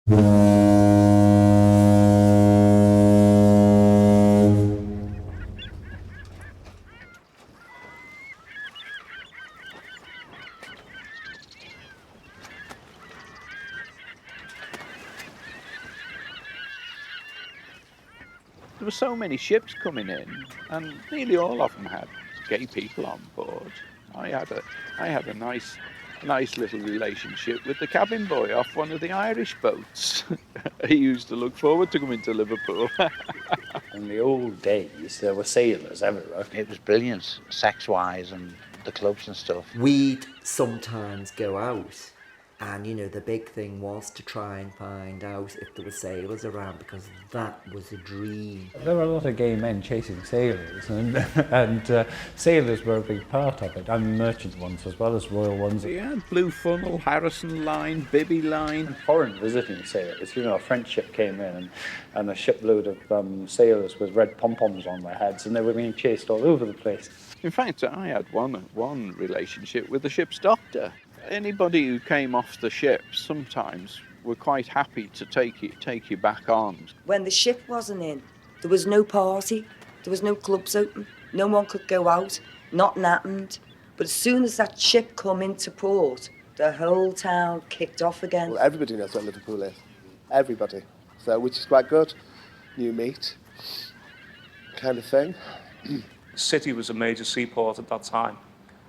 There were so many ships coming in, and nearly all of them had gay people on board. I had a nice little relationship with the cabin boy off one of the Irish boats. He used to look forward to coming to Liverpool. In the old days, there were sailors everywhere. It was brilliant, sex-wise, and the clubs and stuff. We'd sometimes go out, and the big thing was to try and find out if there were sailors around, because that was a dream. There were a lot of gay men chasing sailors, and sailors were a big part of it. I mean, merchant ones as well as royal ones. Yeah, Blue Funnel, Harrison Line, Bibby Line. Foreign visiting sailors, a French ship came in and a shipload of sailors with red pom-poms on their heads, and they were being chased all over the place. In fact, I had one relationship with the ship's doctor. Anybody who came off the ship sometimes were quite happy to take you back on. When the ship wasn't in, there was no party, there was no clubs open, no one could go out, nothing happened. But as soon as that ship come into port, the whole town kicked off again. Well, everybody knows what Liverpool is. Everybody. So, which is quite good. New meat, kind of thing. The city was a major seaport at that time.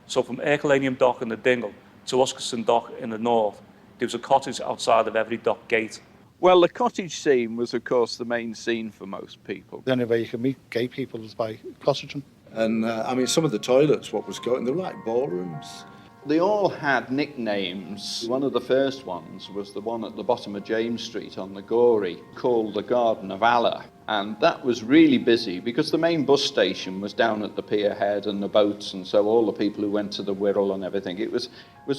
So from Erculanium Dock in the Dingle to Uskiston Dock in the north, there was a cottage outside of every dock gate. Well, the cottage scene was, of course, the main scene for most people. The only way you could meet gay people was by cottaging. And some of the toilets, what was going, they were like ballrooms. They all had nicknames. One of the first ones was the one at the bottom of James Street on the Gorey, called the Garden of Allah. And that was really busy because the main bus station was down at the pier head and the boats, and so all the people who went to the Wirral and everything. It was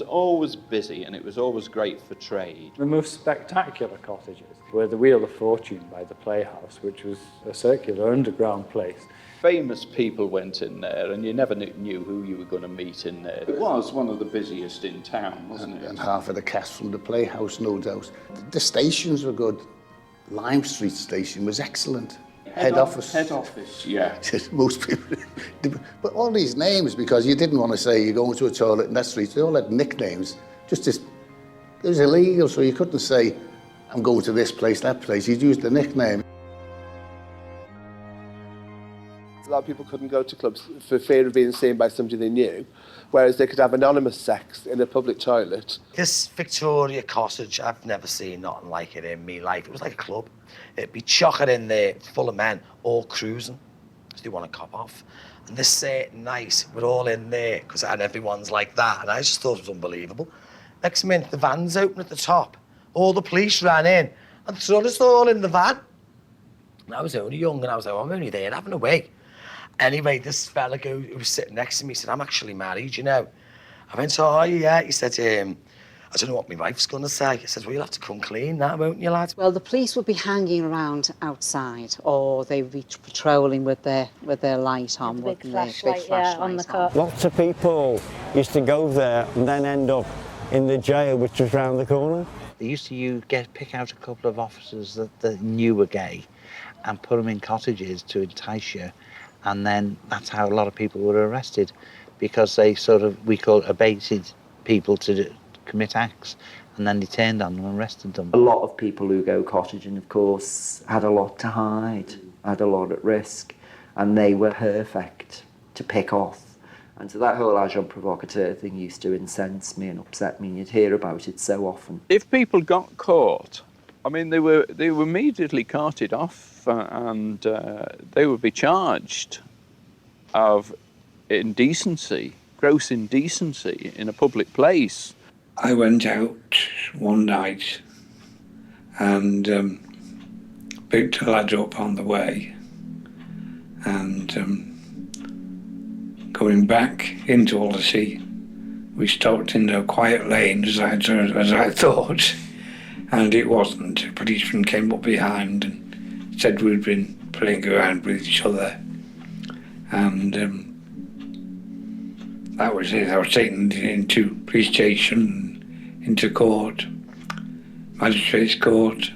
always busy, and it was always great for trade. The most spectacular cottages were the Wheel of Fortune by the Playhouse, which was a circular underground place. Famous people went in there, and you never knew who you were going to meet in there. It was one of the busiest in town, wasn't it? And half of the cast from the Playhouse, no doubt. The stations were good. Lime Street station was excellent. Head office. Head office, yeah. Most people. But all these names, because you didn't want to say you're going to a toilet in that street, they all had nicknames. It was illegal, so you couldn't say, I'm going to this place, that place. You'd use the nickname. A lot of people couldn't go to clubs for fear of being seen by somebody they knew, whereas they could have anonymous sex in a public toilet. This Victoria cottage, I've never seen nothing like it in me life. It was like a club. It'd be chocker in there, full of men, all cruising, because they want to cop off. And this night, we're all in there, and everyone's like that, and I just thought it was unbelievable. Next minute, the van's open at the top. All the police ran in, and threw us all in the van. And I was only young, and I was like, I'm only there having a wig. Anyway, this fella who was sitting next to me said, I'm actually married, I went, oh, yeah. He said, I don't know what my wife's going to say. He said, well, you'll have to come clean now, won't you, lad? Well, the police would be hanging around outside, or they would be patrolling with their light on, with big flashlight, on the car. Lots of people used to go there and then end up in the jail, which was round the corner. They used to pick out a couple of officers that knew were gay and put them in cottages to entice you. And then that's how a lot of people were arrested, because they we call it abated people to commit acts, and then they turned on them and arrested them. A lot of people who go cottaging, of course, had a lot to hide, had a lot at risk, and they were perfect to pick off. And so that whole agent provocateur thing used to incense me and upset me, and you'd hear about it so often. If people got caught, I mean, they were immediately carted off, and they would be charged of indecency, gross indecency in a public place. I went out one night and picked a lad up on the way, and going back into Wallasey, we stopped in a quiet lane as I thought, and it wasn't. A policeman came up behind and said we'd been playing around with each other, and that was it. I was taken into police station, into court. Magistrates Court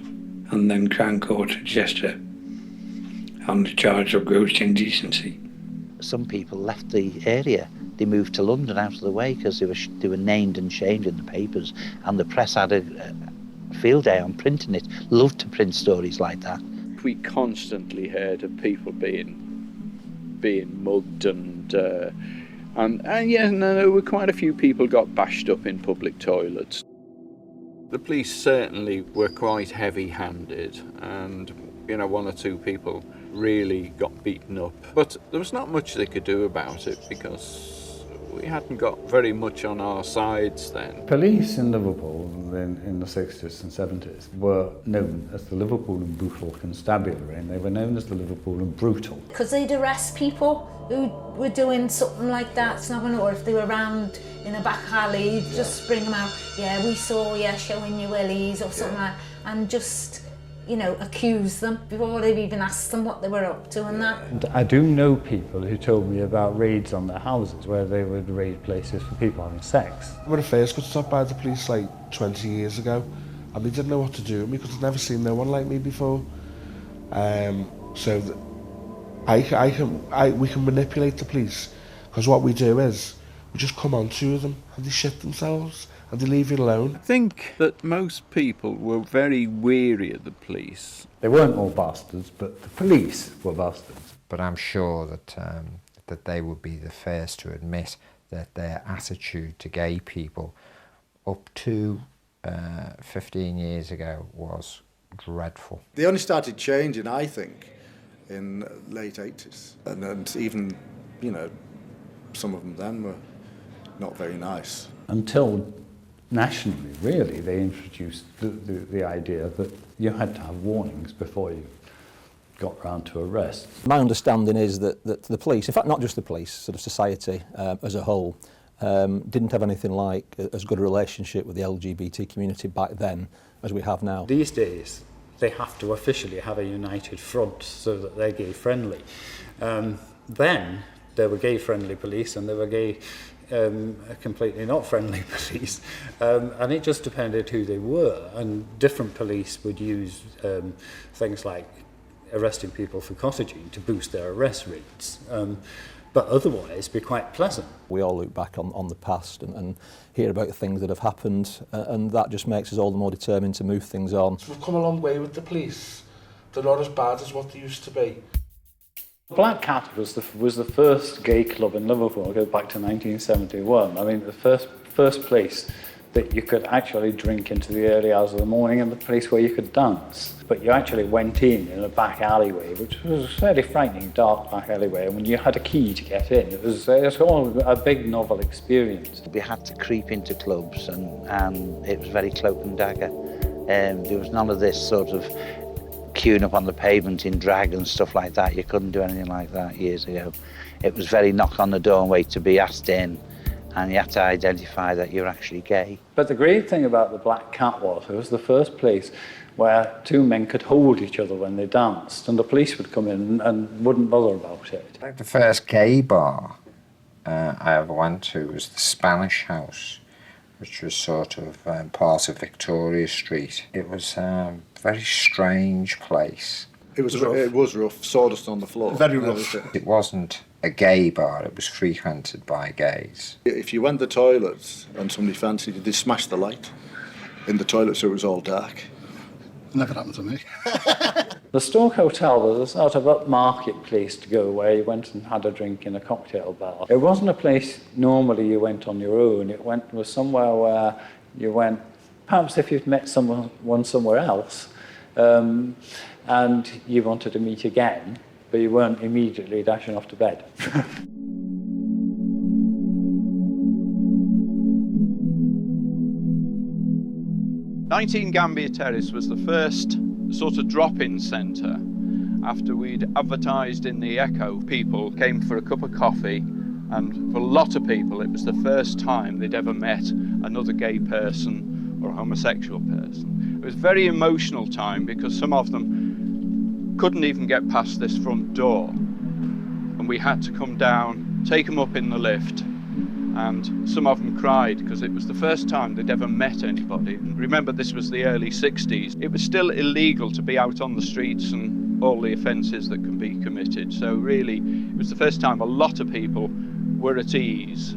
and then Crown Court at Chester on the charge of gross indecency. Some people left the area. They moved to London out of the way because they were named and shamed in the papers, and the press had a field day on printing it. Loved to print stories like that. We constantly heard of people being mugged and yeah, no, there were quite a few people got bashed up in public toilets. The police certainly were quite heavy-handed, and one or two people really got beaten up. But there was not much they could do about it because we hadn't got very much on our sides then. Police in Liverpool in the 60s and 70s were known as the Liverpool and Brutal Constabulary, and they were known as the Liverpool and Brutal. Because they'd arrest people who were doing something like that, or if they were around in a back alley, just bring them out. Yeah, we saw you showing your willies or something like that, and just, accuse them before they've even asked them what they were up to and that. And I do know people who told me about raids on their houses where they would raid places for people having sex. When I first got stopped by the police like 20 years ago, and they didn't know what to do with me because I'd never seen no one like me before. So we can manipulate the police, because what we do is we just come on to them and they shit themselves and they leave you alone. I think that most people were very weary of the police. They weren't all bastards, but the police were bastards. But I'm sure that they would be the first to admit that their attitude to gay people up to 15 years ago was dreadful. They only started changing, I think, in late 80s. And even, some of them then were not very nice. Until nationally, really, they introduced the idea that you had to have warnings before you got round to arrest. My understanding is that the police, in fact not just the police, sort of society as a whole, didn't have anything like as good a relationship with the LGBT community back then as we have now. These days, they have to officially have a united front so that they're gay-friendly. Then there were gay-friendly police and there were gay completely not friendly police, and it just depended who they were, and different police would use things like arresting people for cottaging to boost their arrest rates, but otherwise be quite pleasant. We all look back on the past and hear about things that have happened, and that just makes us all the more determined to move things on. So we've come a long way with the police. They're not as bad as what they used to be. Black Cat was the first gay club in Liverpool. Go back to 1971. I mean, the first place that you could actually drink into the early hours of the morning, and the place where you could dance. But you actually went in a back alleyway, which was a fairly frightening, dark back alleyway, and when you had a key to get in, it was all a big novel experience. We had to creep into clubs, and it was very cloak and dagger. There was none of this sort of queuing up on the pavement in drag and stuff like that. You couldn't do anything like that years ago. It was very knock on the door and wait to be asked in, and you had to identify that you're actually gay. But the great thing about the Black Cat was it was the first place where two men could hold each other when they danced, and the police would come in and wouldn't bother about it. The first gay bar I ever went to was the Spanish House, which was sort of part of Victoria Street. It was a very strange place. It was rough, sawdust on the floor. Very rough. It wasn't a gay bar, it was frequented by gays. If you went to the toilet and somebody fancied you, they smashed the light in the toilet so it was all dark. Never happened to me. The Stoke Hotel was a sort of upmarket place to go where you went and had a drink in a cocktail bar. It wasn't a place normally you went on your own. It was somewhere where you went, perhaps if you'd met someone somewhere else, and you wanted to meet again, but you weren't immediately dashing off to bed. 19 Gambier Terrace was the first sort of drop-in centre. After we'd advertised in the Echo, people came for a cup of coffee, and for a lot of people it was the first time they'd ever met another gay person or a homosexual person. It was a very emotional time because some of them couldn't even get past this front door, and we had to come down, take them up in the lift and some of them cried because it was the first time they'd ever met anybody. And remember, this was the early 60s. It was still illegal to be out on the streets and all the offences that can be committed. So really, it was the first time a lot of people were at ease.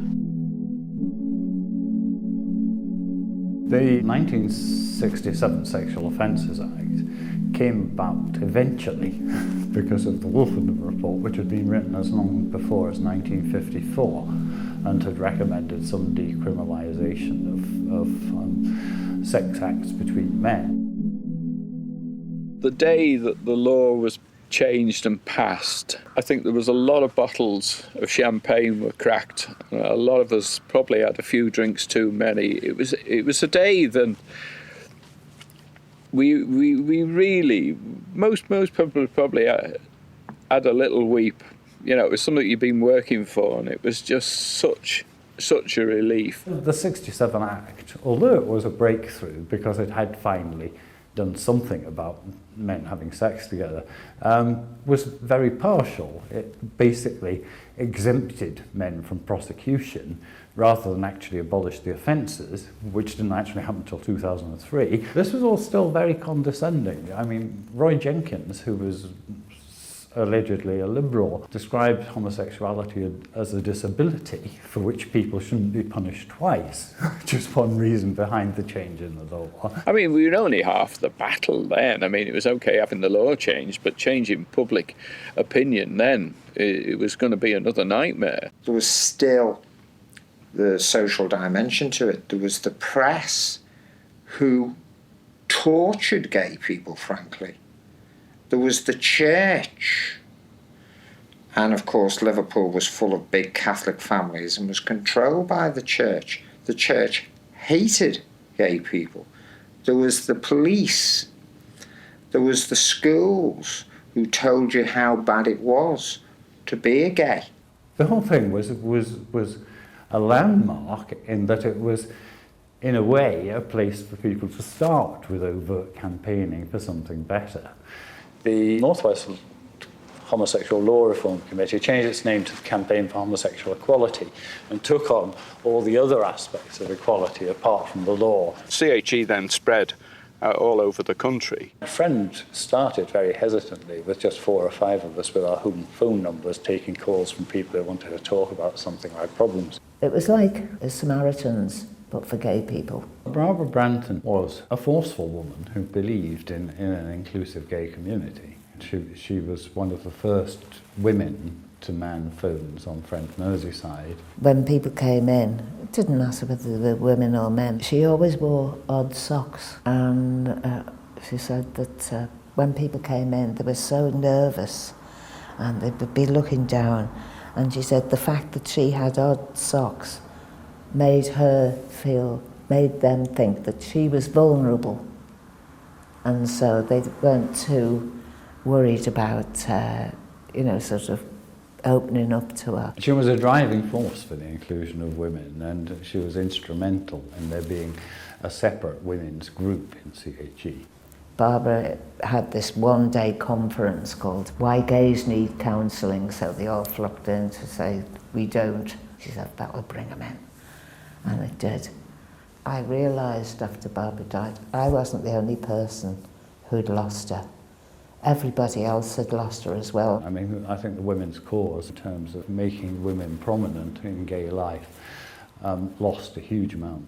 The 1967 Sexual Offences Act came about eventually because of the Wolfenden Report, which had been written as long before as 1954 and had recommended some decriminalisation of sex acts between men. The day that the law was changed and passed, I think there was a lot of bottles of champagne were cracked. A lot of us probably had a few drinks too many. It was a day that we really, most people probably had a little weep. You know, it was something you'd been working for, and it was just such a relief. The 67 Act, although it was a breakthrough because it had finally done something about men having sex together, was very partial. It basically exempted men from prosecution rather than actually abolish the offences, which didn't actually happen until 2003. This was all still very condescending. I mean, Roy Jenkins, who was allegedly a liberal, described homosexuality as a disability for which people shouldn't be punished twice. Just one reason behind the change in the law. I mean, we were only half the battle then. I mean, it was okay having the law changed, but changing public opinion then, it was going to be another nightmare. There was still the social dimension to it. There was the press who tortured gay people, frankly. There was the church, and of course Liverpool was full of big Catholic families and was controlled by the church. The church hated gay people. There was the police. There was the schools who told you how bad it was to be a gay. The whole thing was a landmark in that it was, in a way, a place for people to start with overt campaigning for something better. The North West Homosexual Law Reform Committee changed its name to the Campaign for Homosexual Equality and took on all the other aspects of equality apart from the law. CHE then spread all over the country. A friend started very hesitantly with just 4 or 5 of us with our home phone numbers taking calls from people who wanted to talk about something like problems. It was like the Samaritans, but for gay people. Barbara Branton was a forceful woman who believed in an inclusive gay community. She was one of the first women to man phones on Friend Merseyside. When people came in, it didn't matter whether they were women or men. She always wore odd socks, and she said that when people came in, they were so nervous and they would be looking down, and she said the fact that she had odd socks made them think that she was vulnerable, and so they weren't too worried about, sort of opening up to her. She was a driving force for the inclusion of women, and she was instrumental in there being a separate women's group in CHE. Barbara had this one-day conference called Why Gays Need Counselling, so they all flocked in to say, we don't. She said, that will bring them in. And it did. I realised after Barbara died, I wasn't the only person who'd lost her. Everybody else had lost her as well. I mean, I think the women's cause, in terms of making women prominent in gay life, lost a huge amount.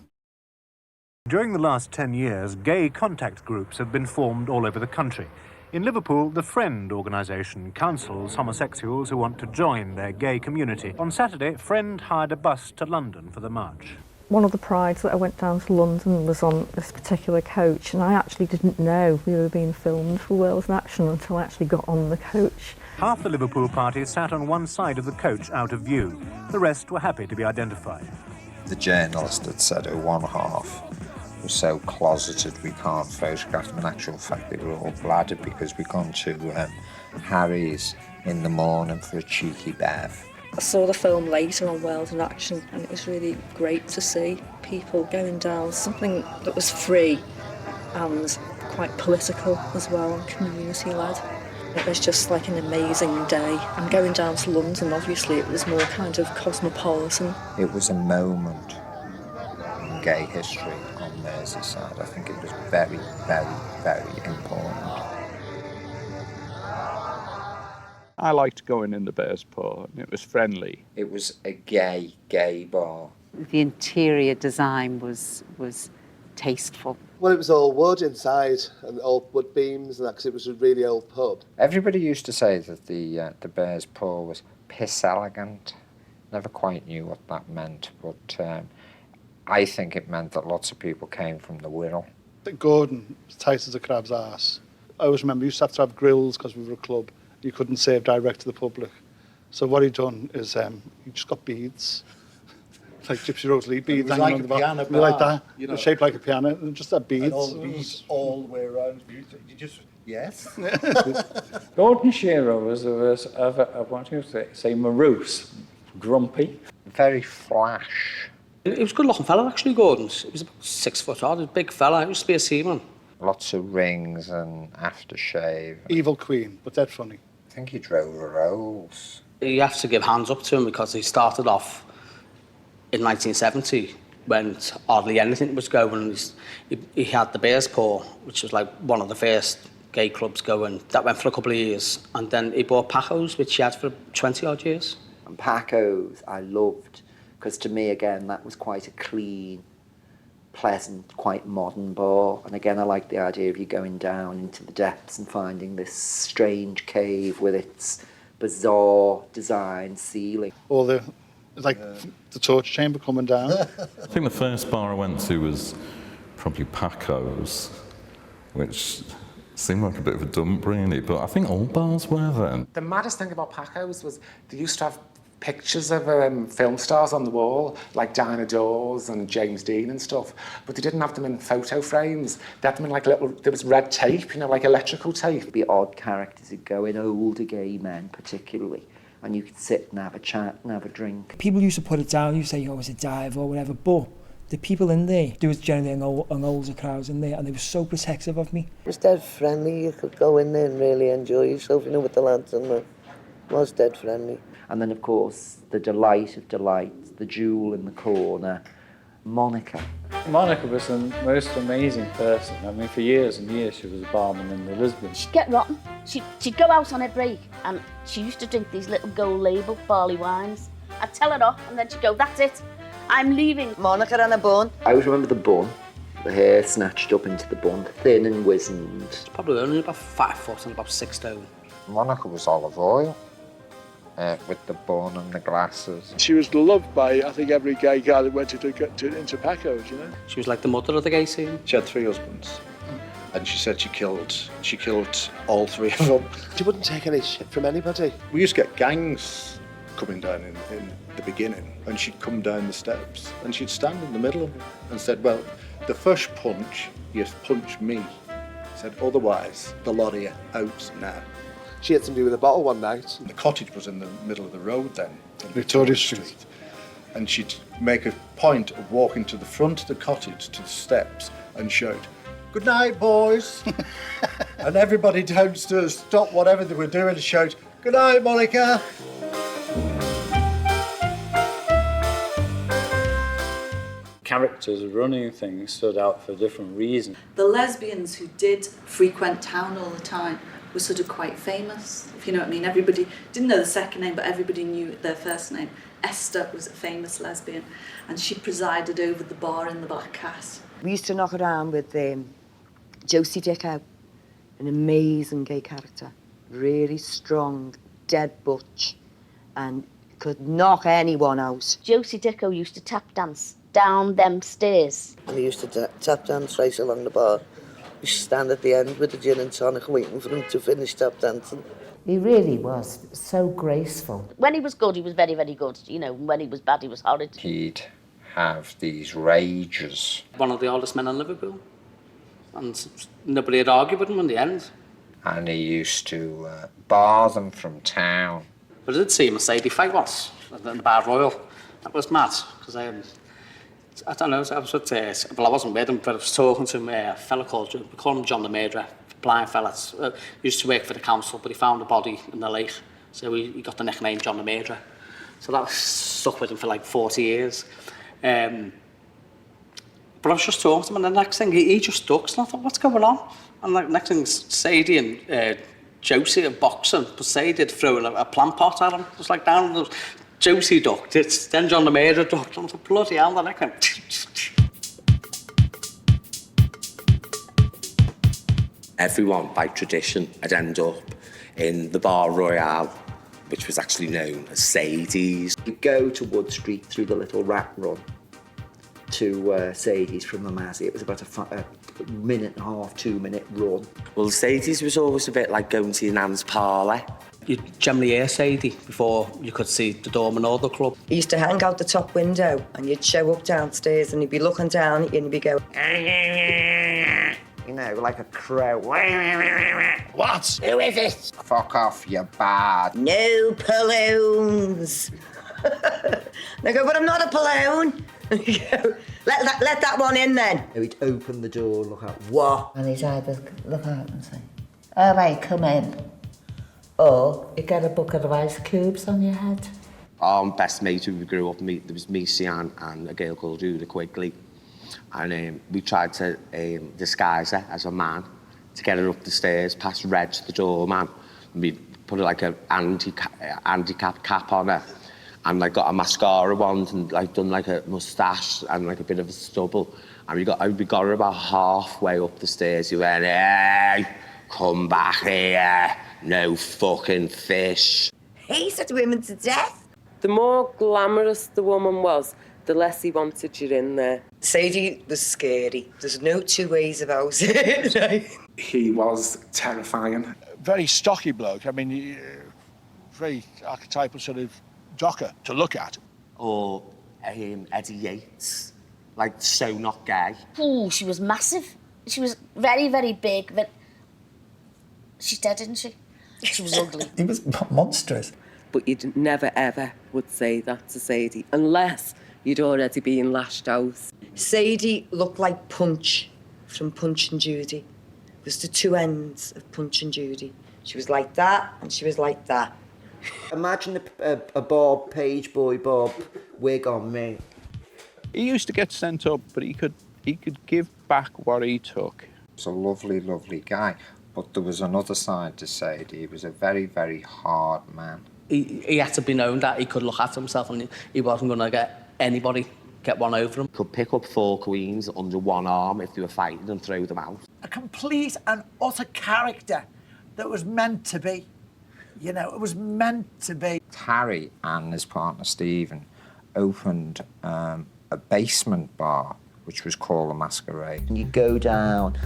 During the last 10 years, gay contact groups have been formed all over the country. In Liverpool, the Friend organisation counsels homosexuals who want to join their gay community. On Saturday, Friend hired a bus to London for the march. One of the prides that I went down to London was on this particular coach, and I actually didn't know we were being filmed for Wales in Action until I actually got on the coach. Half the Liverpool party sat on one side of the coach out of view. The rest were happy to be identified. The journalist had said, one half was so closeted we can't photograph them. In actual fact, they were all bladdered because we'd gone to Harry's in the morning for a cheeky bev. I saw the film later on Wales in Action, and it was really great to see people going down something that was free and quite political as well and community-led. It was just like an amazing day. And going down to London, obviously, it was more kind of cosmopolitan. It was a moment in gay history on Merseyside. I think it was very, very, very important. I liked going in the Bear's Paw, and it was friendly. It was a gay bar. The interior design was tasteful. Well, it was all wood inside and all wood beams and that, because it was a really old pub. Everybody used to say that the Bear's Paw was piss elegant. Never quite knew what that meant, but I think it meant that lots of people came from the Wirral. Gordon was tight as a crab's arse. I always remember we used to have grills because we were a club. You couldn't serve direct to the public. So what he'd done is he just got beads. Like Gypsy Rose lead beads hanging on the back. Like that, you know, shaped like a piano, and just had beads. And all the beads all the way around. You just, yes. Gordon Shearer was I want to say morose, grumpy. Very flash. He was a good looking fella actually, Gordon. He was about 6 foot odd, he was a big fella. He used to be a seaman. Lots of rings and aftershave. Evil Queen, but dead funny. I think he drove a Rolls. You have to give hands up to him because he started off in 1970 when hardly anything was going. He had the Bear's Paw, which was like one of the first gay clubs going. That went for a couple of years. And then he bought Paco's, which he had for 20 odd years. And Paco's I loved, because to me, again, that was quite a clean, pleasant, quite modern bar. And again, I like the idea of you going down into the depths and finding this strange cave with its bizarre design ceiling. Or the torture chamber coming down. I think the first bar I went to was probably Paco's, which seemed like a bit of a dump really, but I think all bars were then. The maddest thing about Paco's was they used to have pictures of film stars on the wall, like Diana Dawes and James Dean and stuff, but they didn't have them in photo frames. They had them in like little, there was red tape, you know, like electrical tape. It'd be odd characters who'd go in, older gay men particularly, and you could sit and have a chat and have a drink. People used to put it down, you say, oh, it's a dive or whatever, but the people in there, there was generally an older crowds in there, and they were so protective of me. It was dead friendly. You could go in there and really enjoy yourself, you know, with the lads, and it was dead friendly. And then, of course, the delight of delights, the jewel in the corner, Monica. Monica was the most amazing person. I mean, for years and years, she was a barman in the Lisbon. She'd get rotten. She'd go out on her break, and she used to drink these little gold-label barley wines. I'd tell her off, and then she'd go, that's it, I'm leaving. Monica and a bun. I always remember the bun, the hair snatched up into the bun, thin and wizened. Probably only about 5 foot and about 6 stone. Monica was olive oil. With the bun and the glasses. She was loved by, I think, every gay guy that went into Paco's, you know. She was like the mother of the gay scene. She had 3 husbands, and she said she killed all 3 of them. She wouldn't take any shit from anybody. We used to get gangs coming down in the beginning, and she'd come down the steps, and she'd stand in the middle of them and said, well, the first punch, you punch me. Said, otherwise, the lot of you out now. She had somebody with a bottle one night. The cottage was in the middle of the road then, in Victoria Street. And she'd make a point of walking to the front of the cottage, to the steps, and shout, good night, boys. And everybody downstairs stop whatever they were doing and shout, good night, Monica. Characters running things stood out for different reasons. The lesbians who did frequent town all the time were sort of quite famous, if you know what I mean. Everybody didn't know the second name, but everybody knew their first name. Esther was a famous lesbian, and she presided over the bar in the Black Cat. We used to knock around with Josie Dicko, an amazing gay character, really strong, dead butch, and could knock anyone out. Josie Dicko used to tap dance down them stairs. And he used to tap dance right along the bar. We stand at the end with a gin and tonic waiting for him to finish tap dancing. He really was so graceful. When he was good, he was very, very good. You know, when he was bad, he was horrid. He'd have these rages. One of the oldest men in Liverpool. And nobody had argued with him in the end. And he used to bar them from town. But I did see him at Sadie fight once, in the Bar Royal. That was mad, because I don't know, I was with, well, I wasn't with him, but I was talking to a fella called, we call him John the Murderer, blind fella, used to work for the council, but he found a body in the lake, so he got the nickname John the Murderer. So that stuck with him for like 40 years. But I was just talking to him, and the next thing, he just ducks, and I thought, what's going on? And like, next thing, Sadie and Josie are boxing, but Sadie had thrown a plant pot at him, just like down, and Josie ducked, then John the Murderer ducked, and I thought, bloody hell, the next thing. Everyone, by tradition, had ended up in the Bar Royale, which was actually known as Sadie's. You go to Wood Street through the little rat run to Sadie's from the Mazzy. It was about a minute and a half, 2 minute run. Well, Sadie's was always a bit like going to your nan's parlour. You'd generally hear Sadie before you could see the doorman or the club. He used to hang out the top window and you'd show up downstairs and he'd be looking down at you and he'd be going... You know, like a crow. What? Who is it? Fuck off, you bad. No balloons. And I go, but I'm not a balloon. Let that one in then. He'd open the door, look out, what? And he'd either look out and say, all right, come in. Or you get a bucket of ice cubes on your head. Our best mate who we grew up with, there was me, Sian, and a girl called Rhoda Quigley. And we tried to disguise her as a man to get her up the stairs, past Reg, the doorman. And we put like an handicap cap on her and like got a mascara wand and like done like a moustache and like a bit of a stubble. And we got her about halfway up the stairs. He went, hey, come back here, no fucking fish. He said women to death. The more glamorous the woman was, the less he wanted you in there. Sadie was scary. There's no two ways about it. He was terrifying. Very stocky bloke. I mean, very archetypal sort of jocker to look at. Or Eddie Yates, like so not gay. Ooh, she was massive. She was very, very big, but she's dead, isn't she? She was ugly. He was monstrous. But you never, ever would say that to Sadie, unless you'd already been lashed out. Sadie looked like Punch from Punch and Judy. It was the two ends of Punch and Judy. She was like that, and she was like that. Imagine a Bob, Page Boy Bob, wig on me. He used to get sent up, but he could give back what he took. He was a lovely, lovely guy. But there was another side to Sadie. He was a very, very hard man. He had to be known that he could look at himself and he wasn't going to get one over him. Could pick up 4 queens under one arm if they were fighting and throw them out. A complete and utter character that was meant to be. You know, it was meant to be. Harry and his partner Stephen opened a basement bar, which was called the Masquerade. And you go down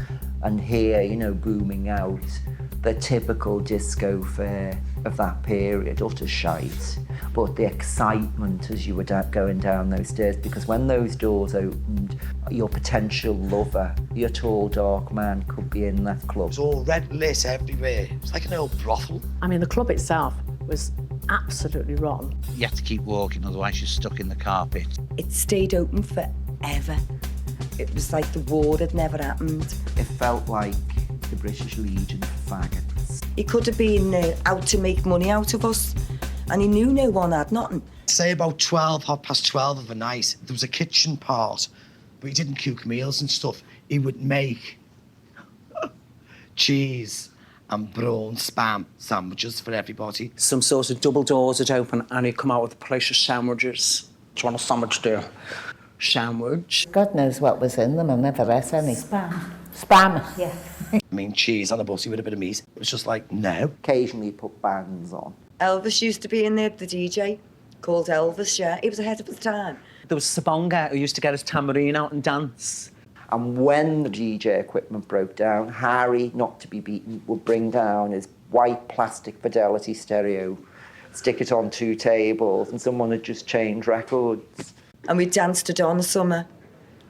and hear, you know, booming out the typical disco fare of that period, utter shite. But the excitement as you were going down those stairs, because when those doors opened, your potential lover, your tall, dark man could be in that club. It was all red lit everywhere. It was like an old brothel. I mean, the club itself was absolutely rotten. You have to keep walking, otherwise you're stuck in the carpet. It stayed open forever. It was like the war had never happened. It felt like the British Legion for faggots. He could have been out to make money out of us, and he knew no one had nothing. Say about 12:30 of the night, there was a kitchen part, but he didn't cook meals and stuff. He would make cheese and brawn spam sandwiches for everybody. Some sort of double doors would open and he'd come out with a plate of sandwiches. Do you want a sandwich there? Sandwich. God knows what was in them. I never ate any. Spam, yeah. I mean, cheese on a butty with a bit of meat. It was just like, no. Occasionally put bands on. Elvis used to be in there, the DJ, called Elvis, yeah. He was ahead of his time. There was Sabonga who used to get his tambourine out and dance. And when the DJ equipment broke down, Harry, not to be beaten, would bring down his white plastic Fidelity stereo, stick it on 2 tables, and someone had just changed records. And we danced to Donna Summer,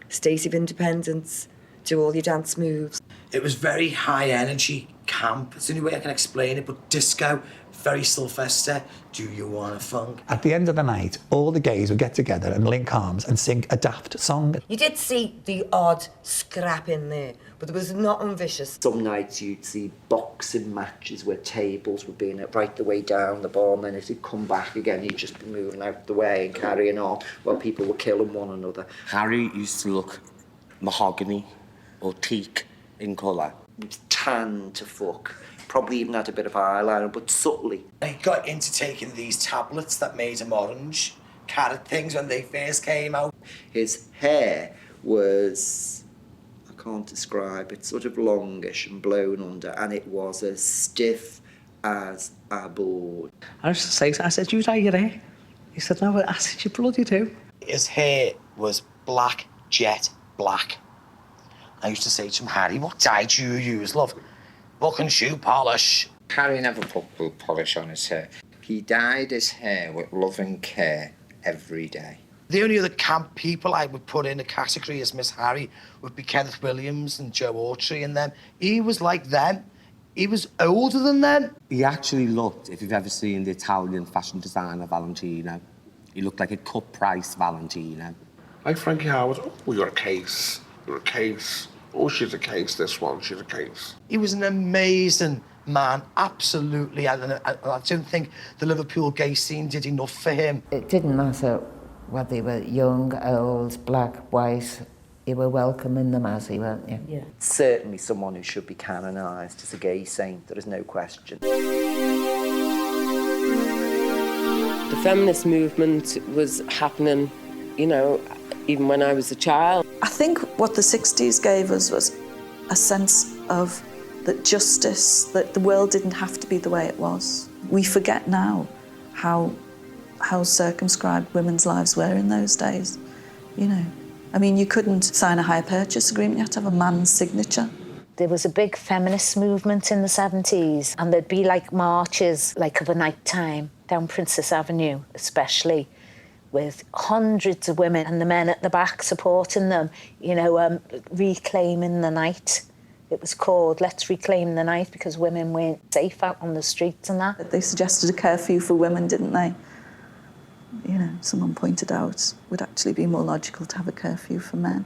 State of Independence, do all your dance moves. It was very high energy camp. It's the only way I can explain it, but disco, very Sylvester. Do you want a funk? At the end of the night, all the gays would get together and link arms and sing a daft song. You did see the odd scrap in there, but there was nothing vicious. Some nights you'd see boxing matches where tables would be in it right the way down the bar, and then as he'd come back again, he'd just be moving out the way and carrying on while people were killing one another. Harry used to look mahogany or teak in colour. He was tan to fuck. Probably even had a bit of eyeliner, but subtly. He got into taking these tablets that made him orange, carrot things when they first came out. His hair was, I can't describe it, sort of longish and blown under, and it was as stiff as a board. I used to say, I said, you dye your hair? He said, no, I said, you bloody do. His hair was black, jet black. I used to say to him, Harry, what dye do you use, love? Book and shoe polish. Harry never put boot polish on his hair. He dyed his hair with love and care every day. The only other camp people I would put in a category as Miss Harry would be Kenneth Williams and Joe Autry and them. He was like them. He was older than them. He actually looked, if you've ever seen the Italian fashion designer Valentino, he looked like a cut-price Valentino. Like Frankie Howard, oh, you're a case. You're a case. Oh, she's a case, this one, she's a case. He was an amazing man, absolutely. I don't think the Liverpool gay scene did enough for him. It didn't matter whether they were young, old, black, white. You were welcoming them as they were. Yeah. Certainly someone who should be canonised as a gay saint, there is no question. The feminist movement was happening, you know, even when I was a child. I think what the 60s gave us was a sense of that justice, that the world didn't have to be the way it was. We forget now how circumscribed women's lives were in those days, you know. I mean, you couldn't sign a hire purchase agreement, you had to have a man's signature. There was a big feminist movement in the 70s, and there'd be like marches, like of a night time, down Princess Avenue especially, with hundreds of women and the men at the back supporting them, you know, reclaiming the night. It was called Let's Reclaim the Night because women weren't safe out on the streets and that. They suggested a curfew for women, didn't they? You know, someone pointed out it would actually be more logical to have a curfew for men.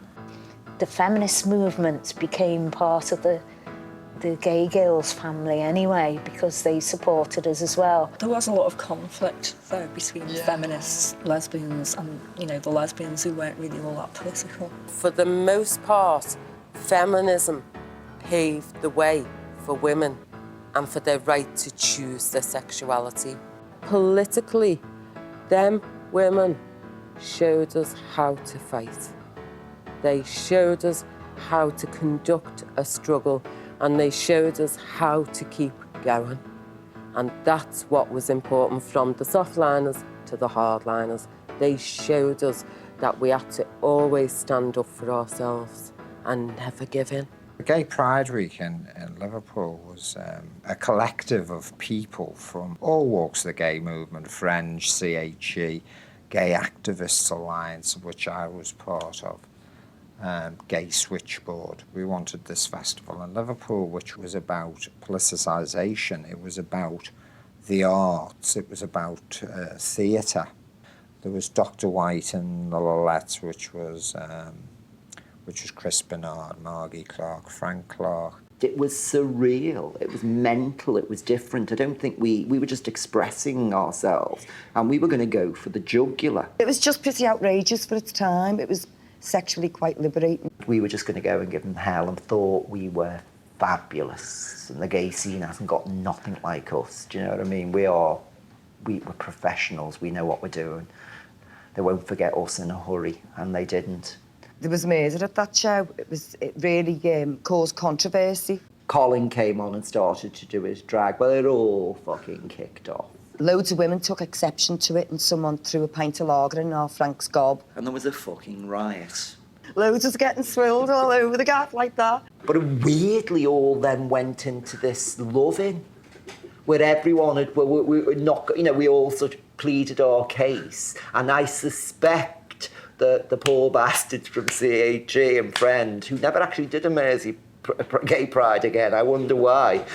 The feminist movement became part of the gay girls' family anyway, because they supported us as well. There was a lot of conflict, though, between feminists, lesbians, and, you know, the lesbians who weren't really all that political. For the most part, feminism paved the way for women and for their right to choose their sexuality. Politically, them women showed us how to fight. They showed us how to conduct a struggle, and they showed us how to keep going. And that's what was important, from the softliners to the hardliners. They showed us that we had to always stand up for ourselves and never give in. The Gay Pride Week in Liverpool was a collective of people from all walks of the gay movement, Fringe, CHE, Gay Activists Alliance, of which I was part of, Gay Switchboard. We wanted this festival in Liverpool, which was about politicisation. It was about the arts. It was about theatre. There was Dr. White and the Lolettes, which was Chris Bernard, Margie Clark, Frank Clark. It was surreal, it was mental, it was different. I don't think we were just expressing ourselves, and we were going to go for the jugular. It was just pretty outrageous for its time. It was sexually quite liberating. We were just going to go and give them hell and thought we were fabulous, and the gay scene hasn't got nothing like us. Do you know what I mean? We're professionals, we know what we're doing. They won't forget us in a hurry, and they didn't. There was murder at that show. It really caused controversy. Colin came on and started to do his drag. Well, it all fucking kicked off. Loads of women took exception to it, and someone threw a pint of lager in our Frank's gob. And there was a fucking riot. Loads was getting swilled all over the gaff like that. But it weirdly all then went into this loving, where everyone had, we all sort of pleaded our case. And I suspect the poor bastards from CHE and Friend, who never actually did a Mersey gay pride again. I wonder why.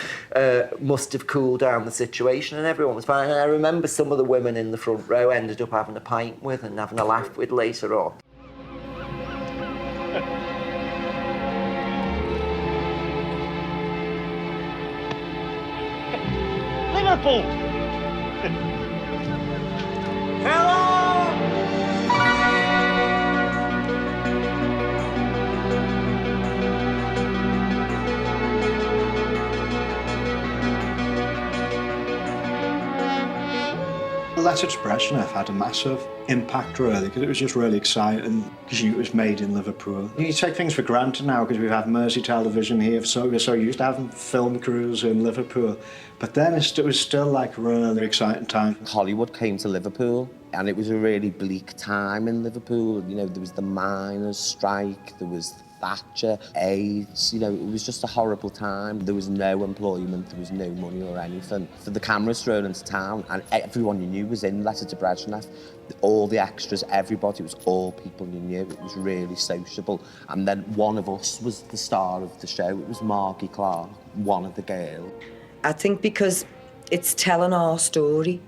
Must have cooled down the situation and everyone was fine. And I remember some of the women in the front row ended up having a pint with and having a laugh with later on. Liverpool! Hello! Letter to Brezhnev had a massive impact, really, because it was just really exciting, because it was made in Liverpool. You take things for granted now, because we have Mersey television here, so we're so used to having film crews in Liverpool. But then it was still like a really exciting time. Hollywood came to Liverpool, and it was a really bleak time in Liverpool. You know, there was the miners' strike, there was Thatcher, AIDS, you know, it was just a horrible time. There was no employment, there was no money or anything. So the cameras thrown into town, and everyone you knew was in Letter to Brezhnev. All the extras, everybody, it was all people you knew. It was really sociable. And then one of us was the star of the show. It was Margie Clark, one of the girls. I think because it's telling our story,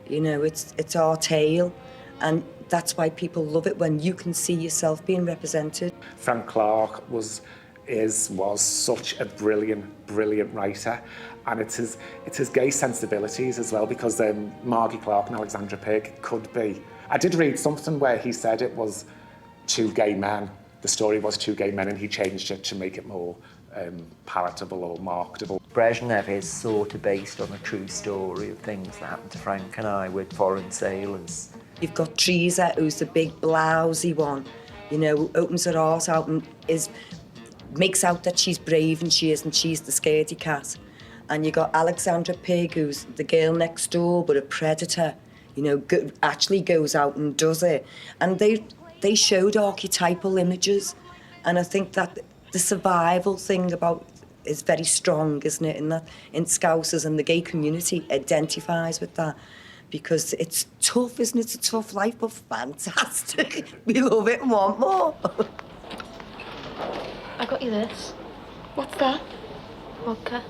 you know, it's our tale, and that's why people love it, when you can see yourself being represented. Frank Clark was such a brilliant writer, and it's his gay sensibilities as well, because Margie Clark and Alexandra Pig could be. I did read something where he said it was two gay men. The story was two gay men, and he changed it to make it more palatable or marketable. Brezhnev is sort of based on a true story of things that happened to Frank and I with foreign sailors. You've got Teresa, who's the big blousy one, you know, who opens her heart out and makes out that she's brave and she isn't, she's the scaredy cat. And you got Alexandra Pig, who's the girl next door, but a predator, you know, actually goes out and does it. And they showed archetypal images, and I think that the survival thing is very strong, isn't it? In that, in Scousers and the gay community identifies with that. Because it's tough, isn't it? It's a tough life, but fantastic. We love it and want more. I got you this. What's that? Vodka.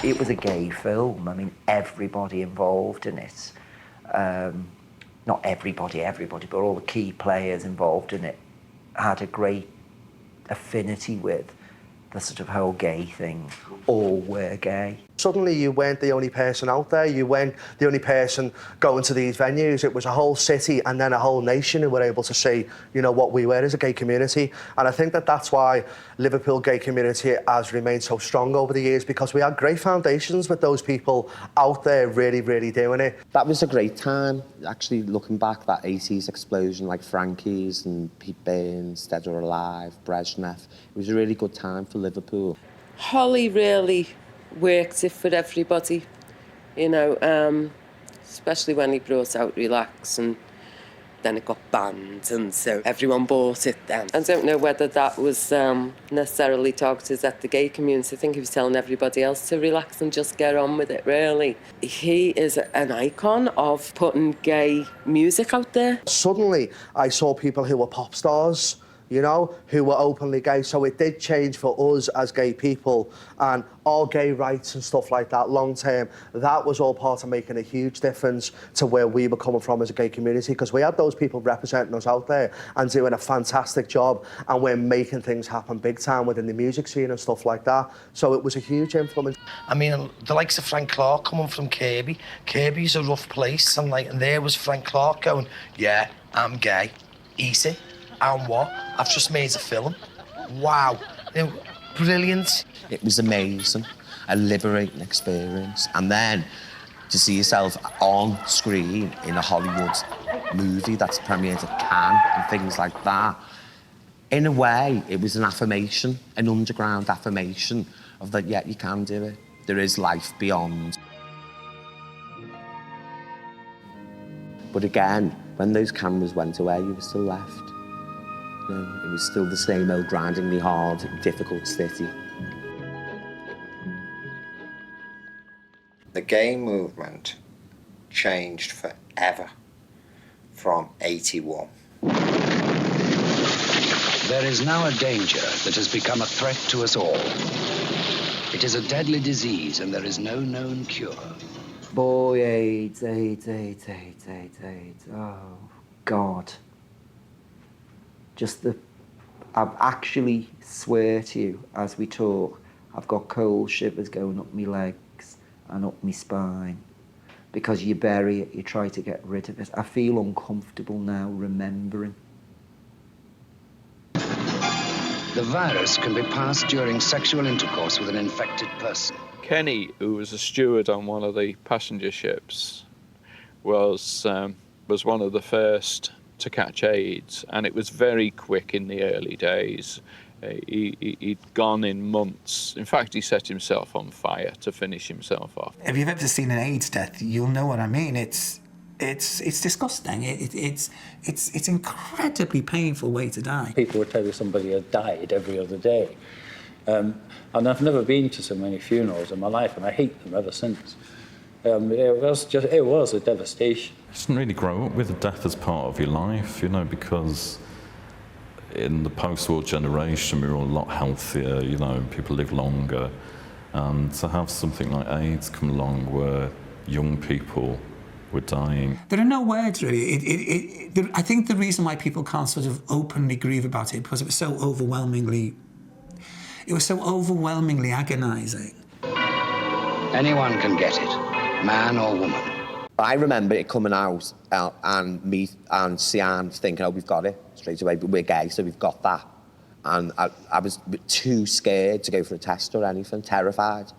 It was a gay film. I mean, everybody involved in it. Not everybody, but all the key players involved in it had a great affinity with the sort of whole gay thing. All were gay. Suddenly you weren't the only person out there, you weren't the only person going to these venues. It was a whole city and then a whole nation who were able to see, you know, what we were as a gay community. And I think that that's why Liverpool gay community has remained so strong over the years, because we had great foundations with those people out there really, really doing it. That was a great time, actually, looking back, that 80s explosion, like Frankie's and Pete Burns, Dead or Alive, Brezhnev. It was a really good time for Liverpool. Holly really worked it for everybody, you know, especially when he brought out Relax, and then it got banned, and so everyone bought it then. I don't know whether that was necessarily targeted at the gay community. I think he was telling everybody else to relax and just get on with it, really. He is an icon of putting gay music out there. Suddenly, I saw people who were pop stars, you know, who were openly gay. So it did change for us as gay people, and our gay rights and stuff like that long term. That was all part of making a huge difference to where we were coming from as a gay community, because we had those people representing us out there and doing a fantastic job, and we're making things happen big time within the music scene and stuff like that. So it was a huge influence. I mean, the likes of Frank Clark coming from Kirby. Kirby's a rough place, and there was Frank Clark going, yeah, I'm gay, easy. And what? I've just made a film. Wow. You know, brilliant. It was amazing, a liberating experience. And then to see yourself on screen in a Hollywood movie that's premiered at Cannes and things like that, in a way, it was an affirmation, an underground affirmation of that, yeah, you can do it. There is life beyond. But again, when those cameras went away, you were still left. You know, it was still the same old grindingly hard, difficult city. The gay movement changed forever from 81. There is now a danger that has become a threat to us all. It is a deadly disease and there is no known cure. Boy, AIDS. Oh, God. I actually swear to you, as we talk, I've got cold shivers going up my legs and up my spine. Because you bury it, you try to get rid of it. I feel uncomfortable now remembering. The virus can be passed during sexual intercourse with an infected person. Kenny, who was a steward on one of the passenger ships, was one of the first to catch AIDS, and it was very quick in the early days. He'd gone in months. In fact, he set himself on fire to finish himself off. If you've ever seen an AIDS death, you'll know what I mean. It's disgusting. It's incredibly painful way to die. People would tell you somebody had died every other day. And I've never been to so many funerals in my life, and I hate them ever since. It was a devastation. You didn't really grow up with death as part of your life, you know, because in the post-war generation, we were all a lot healthier, you know, people live longer. And to have something like AIDS come along where young people were dying. There are no words, really. I think the reason why people can't sort of openly grieve about it, because it was so overwhelmingly agonising. Anyone can get it, man or woman. I remember it coming out and me and Sian thinking, oh, we've got it straight away, but we're gay, so we've got that. And I was too scared to go for a test or anything, terrified.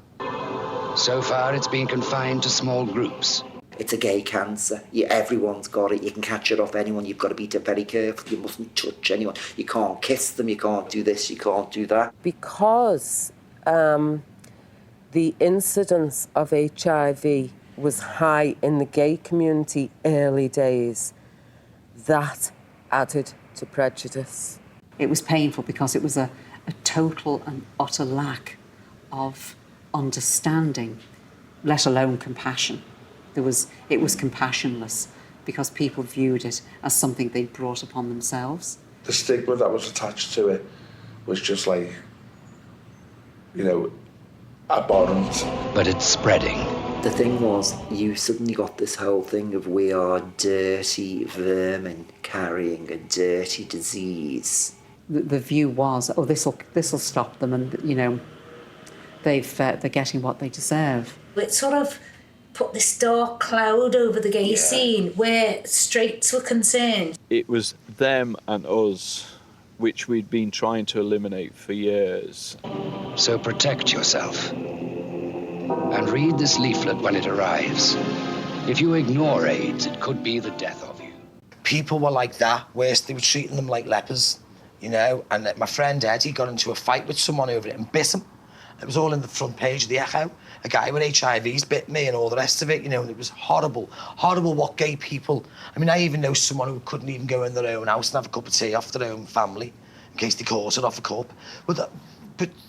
So far, it's been confined to small groups. It's a gay cancer. Everyone's got it. You can catch it off anyone. You've got to be very careful. You mustn't touch anyone. You can't kiss them. You can't do this. You can't do that. Because the incidence of HIV was high in the gay community early days, that added to prejudice. It was painful because it was a total and utter lack of understanding, let alone compassion. It was compassionless because people viewed it as something they'd brought upon themselves. The stigma that was attached to it was just like, you know, abhorrent. But it's spreading. The thing was, you suddenly got this whole thing of we are dirty vermin carrying a dirty disease. The view was, oh, this'll stop them, and you know, they're getting what they deserve. It sort of put this dark cloud over the gay scene where straights were concerned. It was them and us, which we'd been trying to eliminate for years. So protect yourself. And read this leaflet when it arrives. If you ignore AIDS, it could be the death of you. People were like that, worse, they were treating them like lepers, you know, and my friend Eddie got into a fight with someone over it and bit him. It was all in the front page of the Echo. A guy with HIV's bit me and all the rest of it, you know, and it was horrible. Horrible what gay people... I mean, I even know someone who couldn't even go in their own house and have a cup of tea off their own family in case they caught it off a cup. But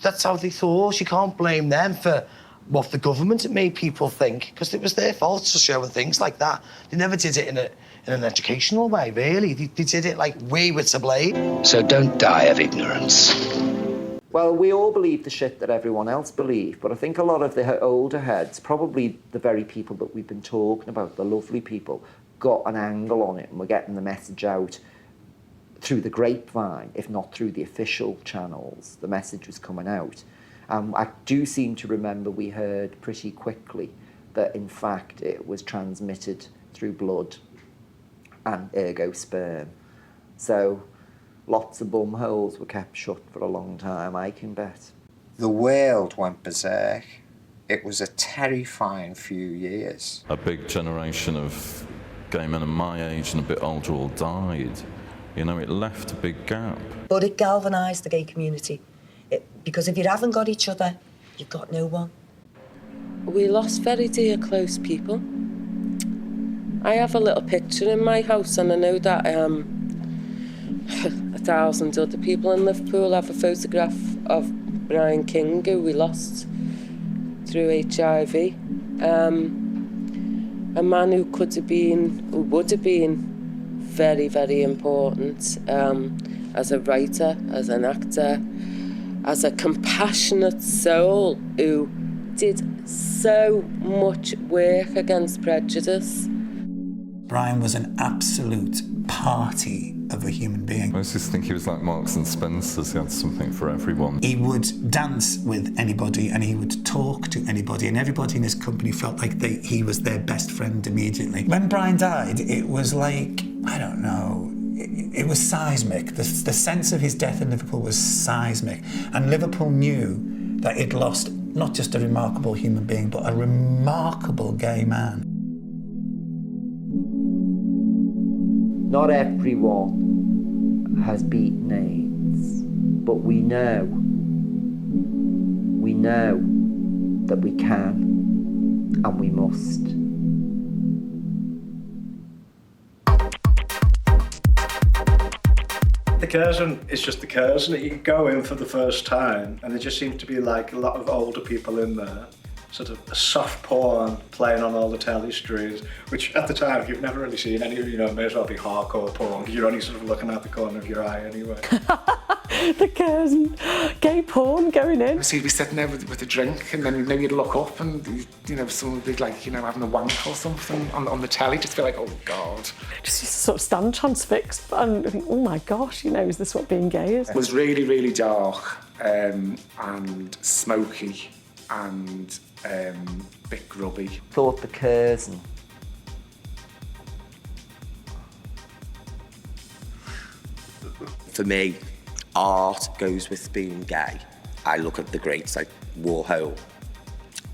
that's how they thought. You can't blame them for what the government made people think, because it was their fault for showing things like that. They never did it in an educational way, really. They did it like we were to blame. So don't die of ignorance. Well, we all believe the shit that everyone else believed, but I think a lot of the older heads, probably the very people that we've been talking about, the lovely people, got an angle on it and were getting the message out through the grapevine, if not through the official channels. The message was coming out. I do seem to remember we heard pretty quickly that, in fact, it was transmitted through blood and ergo sperm. So lots of bum holes were kept shut for a long time, I can bet. The world went berserk. It was a terrifying few years. A big generation of gay men of my age and a bit older all died. You know, it left a big gap. But it galvanised the gay community. Because if you haven't got each other, you've got no one. We lost very dear, close people. I have a little picture in my house, and I know that 1,000 other people in Liverpool have a photograph of Brian King, who we lost through HIV. a man who could have been, who would have been very, very important as a writer, as an actor, as a compassionate soul who did so much work against prejudice. Brian was an absolute party of a human being. I just think he was like Marks and Spencer's. He had something for everyone. He would dance with anybody and he would talk to anybody, and everybody in his company felt like he was their best friend immediately. When Brian died, it was like, I don't know, it was seismic. The sense of his death in Liverpool was seismic, and Liverpool knew that it lost not just a remarkable human being, but a remarkable gay man. Not everyone has beaten AIDS, but we know that we can and we must. The Curzon is just the Curzon. You go in for the first time and there just seems to be like a lot of older people in there. Sort of a soft porn playing on all the telly screens, which at the time you've never really seen any, you know, may as well be hardcore porn, because you're only sort of looking out the corner of your eye anyway. The Curzon, gay porn going in. So you'd be sitting there with a drink, and then you know you'd look up and you know someone would be like, you know, having a wank or something on the telly, just be like, oh God. Just sort of stand transfixed and think, oh my gosh, you know, is this what being gay is? It was really, really dark and smoky and a bit grubby. Thought the Curzon. For me, art goes with being gay. I look at the greats like Warhol,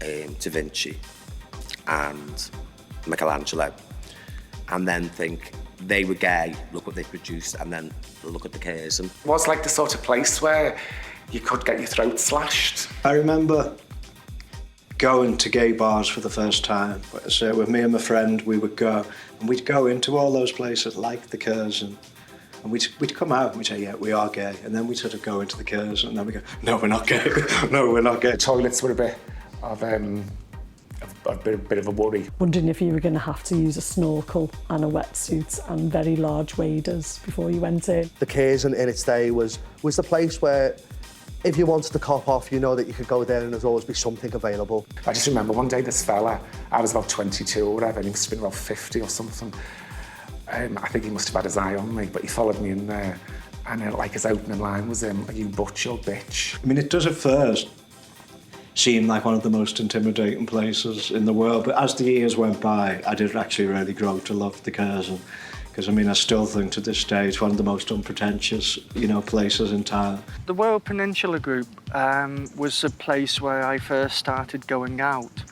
Da Vinci and Michelangelo, and then think they were gay, look what they produced, and then look at the Curzon. It was like the sort of place where you could get your throat slashed. I remember going to gay bars for the first time. So with me and my friend, we would go, and we'd go into all those places like the Curzon, and we'd come out and we'd say, yeah, we are gay, and then we'd sort of go into the Curzon, and then we go, no, we're not gay. No, we're not gay. The toilets were a bit of a bit of a worry. Wondering if you were going to have to use a snorkel and a wetsuit and very large waders before you went in. The Curzon in its day was the place where if you wanted to cop off, you know that you could go there and there'd always be something available. I just remember one day this fella, I was about 22 or whatever, and he must have been about 50 or something. I think he must have had his eye on me, but he followed me in there, and like his opening line was, are you butch or bitch? I mean, it does at first seem like one of the most intimidating places in the world, but as the years went by, I did actually really grow to love the Curzon. Because, I mean, I still think to this day it's one of the most unpretentious, you know, places in town. The Wirral Peninsula Group was a place where I first started going out.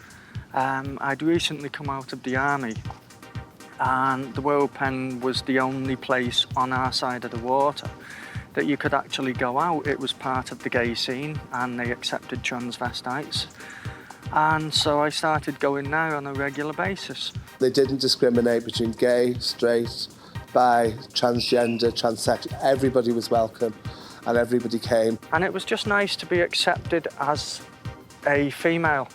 I'd recently come out of the army, and the Wirral Pen was the only place on our side of the water that you could actually go out. It was part of the gay scene, and they accepted transvestites. And so I started going there on a regular basis. They didn't discriminate between gay, straight, bi, transgender, transsexual. Everybody was welcome and everybody came. And it was just nice to be accepted as a female,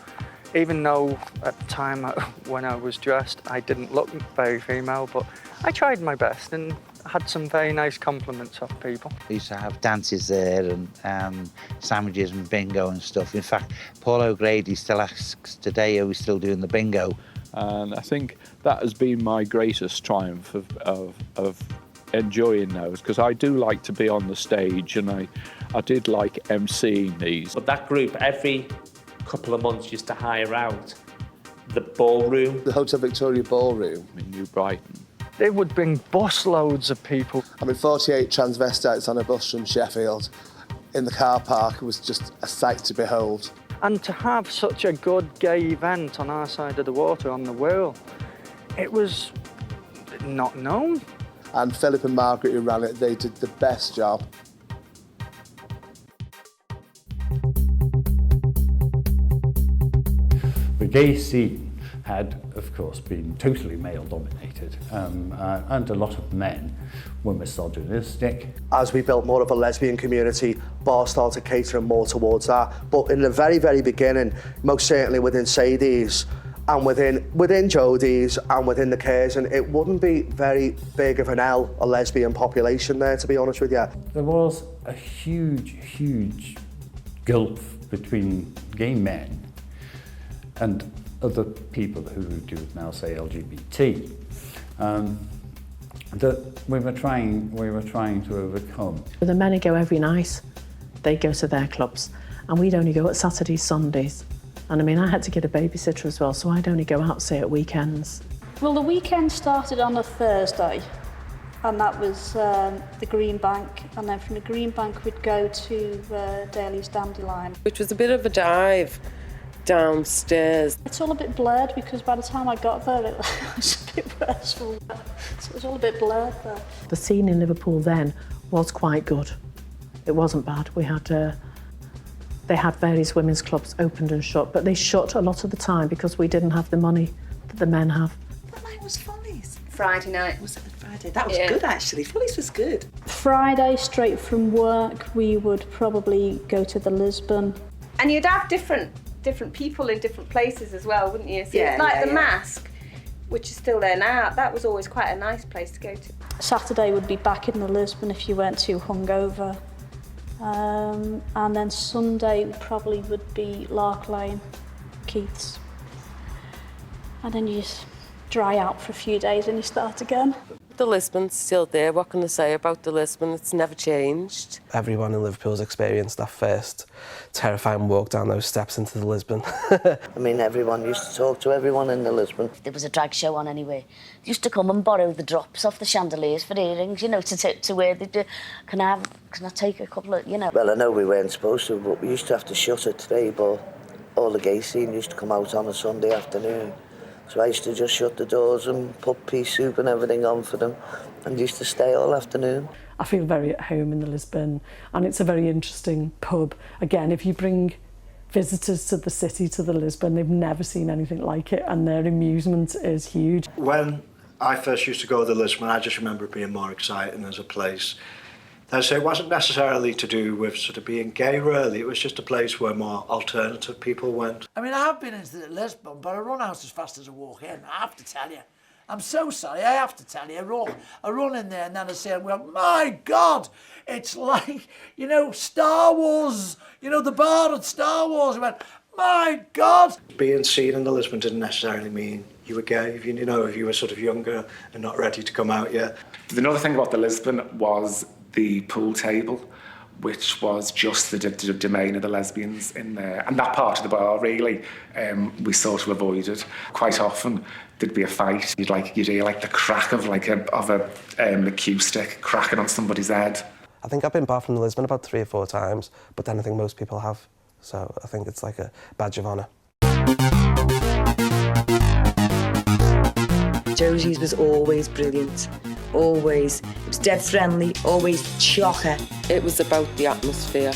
even though at the time when I was dressed, I didn't look very female, but I tried my best and had some very nice compliments off people. We used to have dances there and sandwiches and bingo and stuff. In fact, Paul O'Grady still asks today, are we still doing the bingo? And I think that has been my greatest triumph of enjoying those, because I do like to be on the stage, and I did like emceeing these. But that group, every couple of months, used to hire out the ballroom. The Hotel Victoria Ballroom in New Brighton. They would bring busloads of people. I mean, 48 transvestites on a bus from Sheffield in the car park was just a sight to behold. And to have such a good gay event on our side of the water, on the Wirral, it was not known. And Philip and Margaret who ran it, they did the best job. The gay scene had, of course, been totally male-dominated, and a lot of men were misogynistic. As we built more of a lesbian community, bars started catering more towards that. But in the very, very beginning, most certainly within Sadie's, And within Jodie's and within the Cares, and it wouldn't be very big of a lesbian population there, to be honest with you. There was a huge gulf between gay men and other people who do now say LGBT that we were trying to overcome. The men who go every night, they go to their clubs, and we'd only go at Saturdays, Sundays. And I mean, I had to get a babysitter as well, so I'd only go out, say, at weekends. Well, the weekend started on a Thursday, and that was the Green Bank, and then from the Green Bank we'd go to Daly's Dandelion. Which was a bit of a dive downstairs. It's all a bit blurred because by the time I got there it was a bit worse. So it was all a bit blurred there. The scene in Liverpool then was quite good. It wasn't bad. We had they had various women's clubs opened and shut, but they shut a lot of the time because we didn't have the money that the men have. What night was Follies? Friday night. Was it Friday? That was good, actually. Follies was good. Friday, straight from work, we would probably go to the Lisbon. And you'd have different people in different places as well, wouldn't you? So Yeah, like yeah, the yeah. Mask, which is still there now, that was always quite a nice place to go to. Saturday would be back in the Lisbon if you weren't too hungover. And then Sunday probably would be Lark Lane, Keith's. And then you just dry out for a few days and you start again. The Lisbon's still there. What can I say about the Lisbon? It's never changed. Everyone in Liverpool's experienced that first terrifying walk down those steps into the Lisbon. I mean, everyone used to talk to everyone in the Lisbon. There was a drag show on anyway. They used to come and borrow the drops off the chandeliers for earrings, you know, to where they do. Can I take a couple of, you know? Well, I know we weren't supposed to, but we used to have to shut it today, but all the gay scene used to come out on a Sunday afternoon. So I used to just shut the doors and put pea soup and everything on for them and used to stay all afternoon. I feel very at home in the Lisbon, and it's a very interesting pub. Again, if you bring visitors to the city, to the Lisbon, they've never seen anything like it, and their amusement is huge. When I first used to go to the Lisbon, I just remember it being more exciting as a place. So it wasn't necessarily to do with sort of being gay, really. It was just a place where more alternative people went. I mean, I have been into the Lisbon, but I run out as fast as I walk in, I have to tell you. I'm so sorry, I have to tell you. I run in there and then I say, well, my God, it's like, you know, Star Wars, you know, the bar at Star Wars. I went, my God. Being seen in the Lisbon didn't necessarily mean you were gay, if you were sort of younger and not ready to come out yet. Another thing about the Lisbon was the pool table, which was just the domain of the lesbians in there. And that part of the bar, really, we sort of avoided. Quite often, there'd be a fight. You'd hear like the crack of a cue stick cracking on somebody's head. I think I've been barred from the Lisbon about 3 or 4 times, but then I think most people have. So I think it's like a badge of honour. Josie's was always brilliant. Always. It was dead friendly, always chocker. It was about the atmosphere.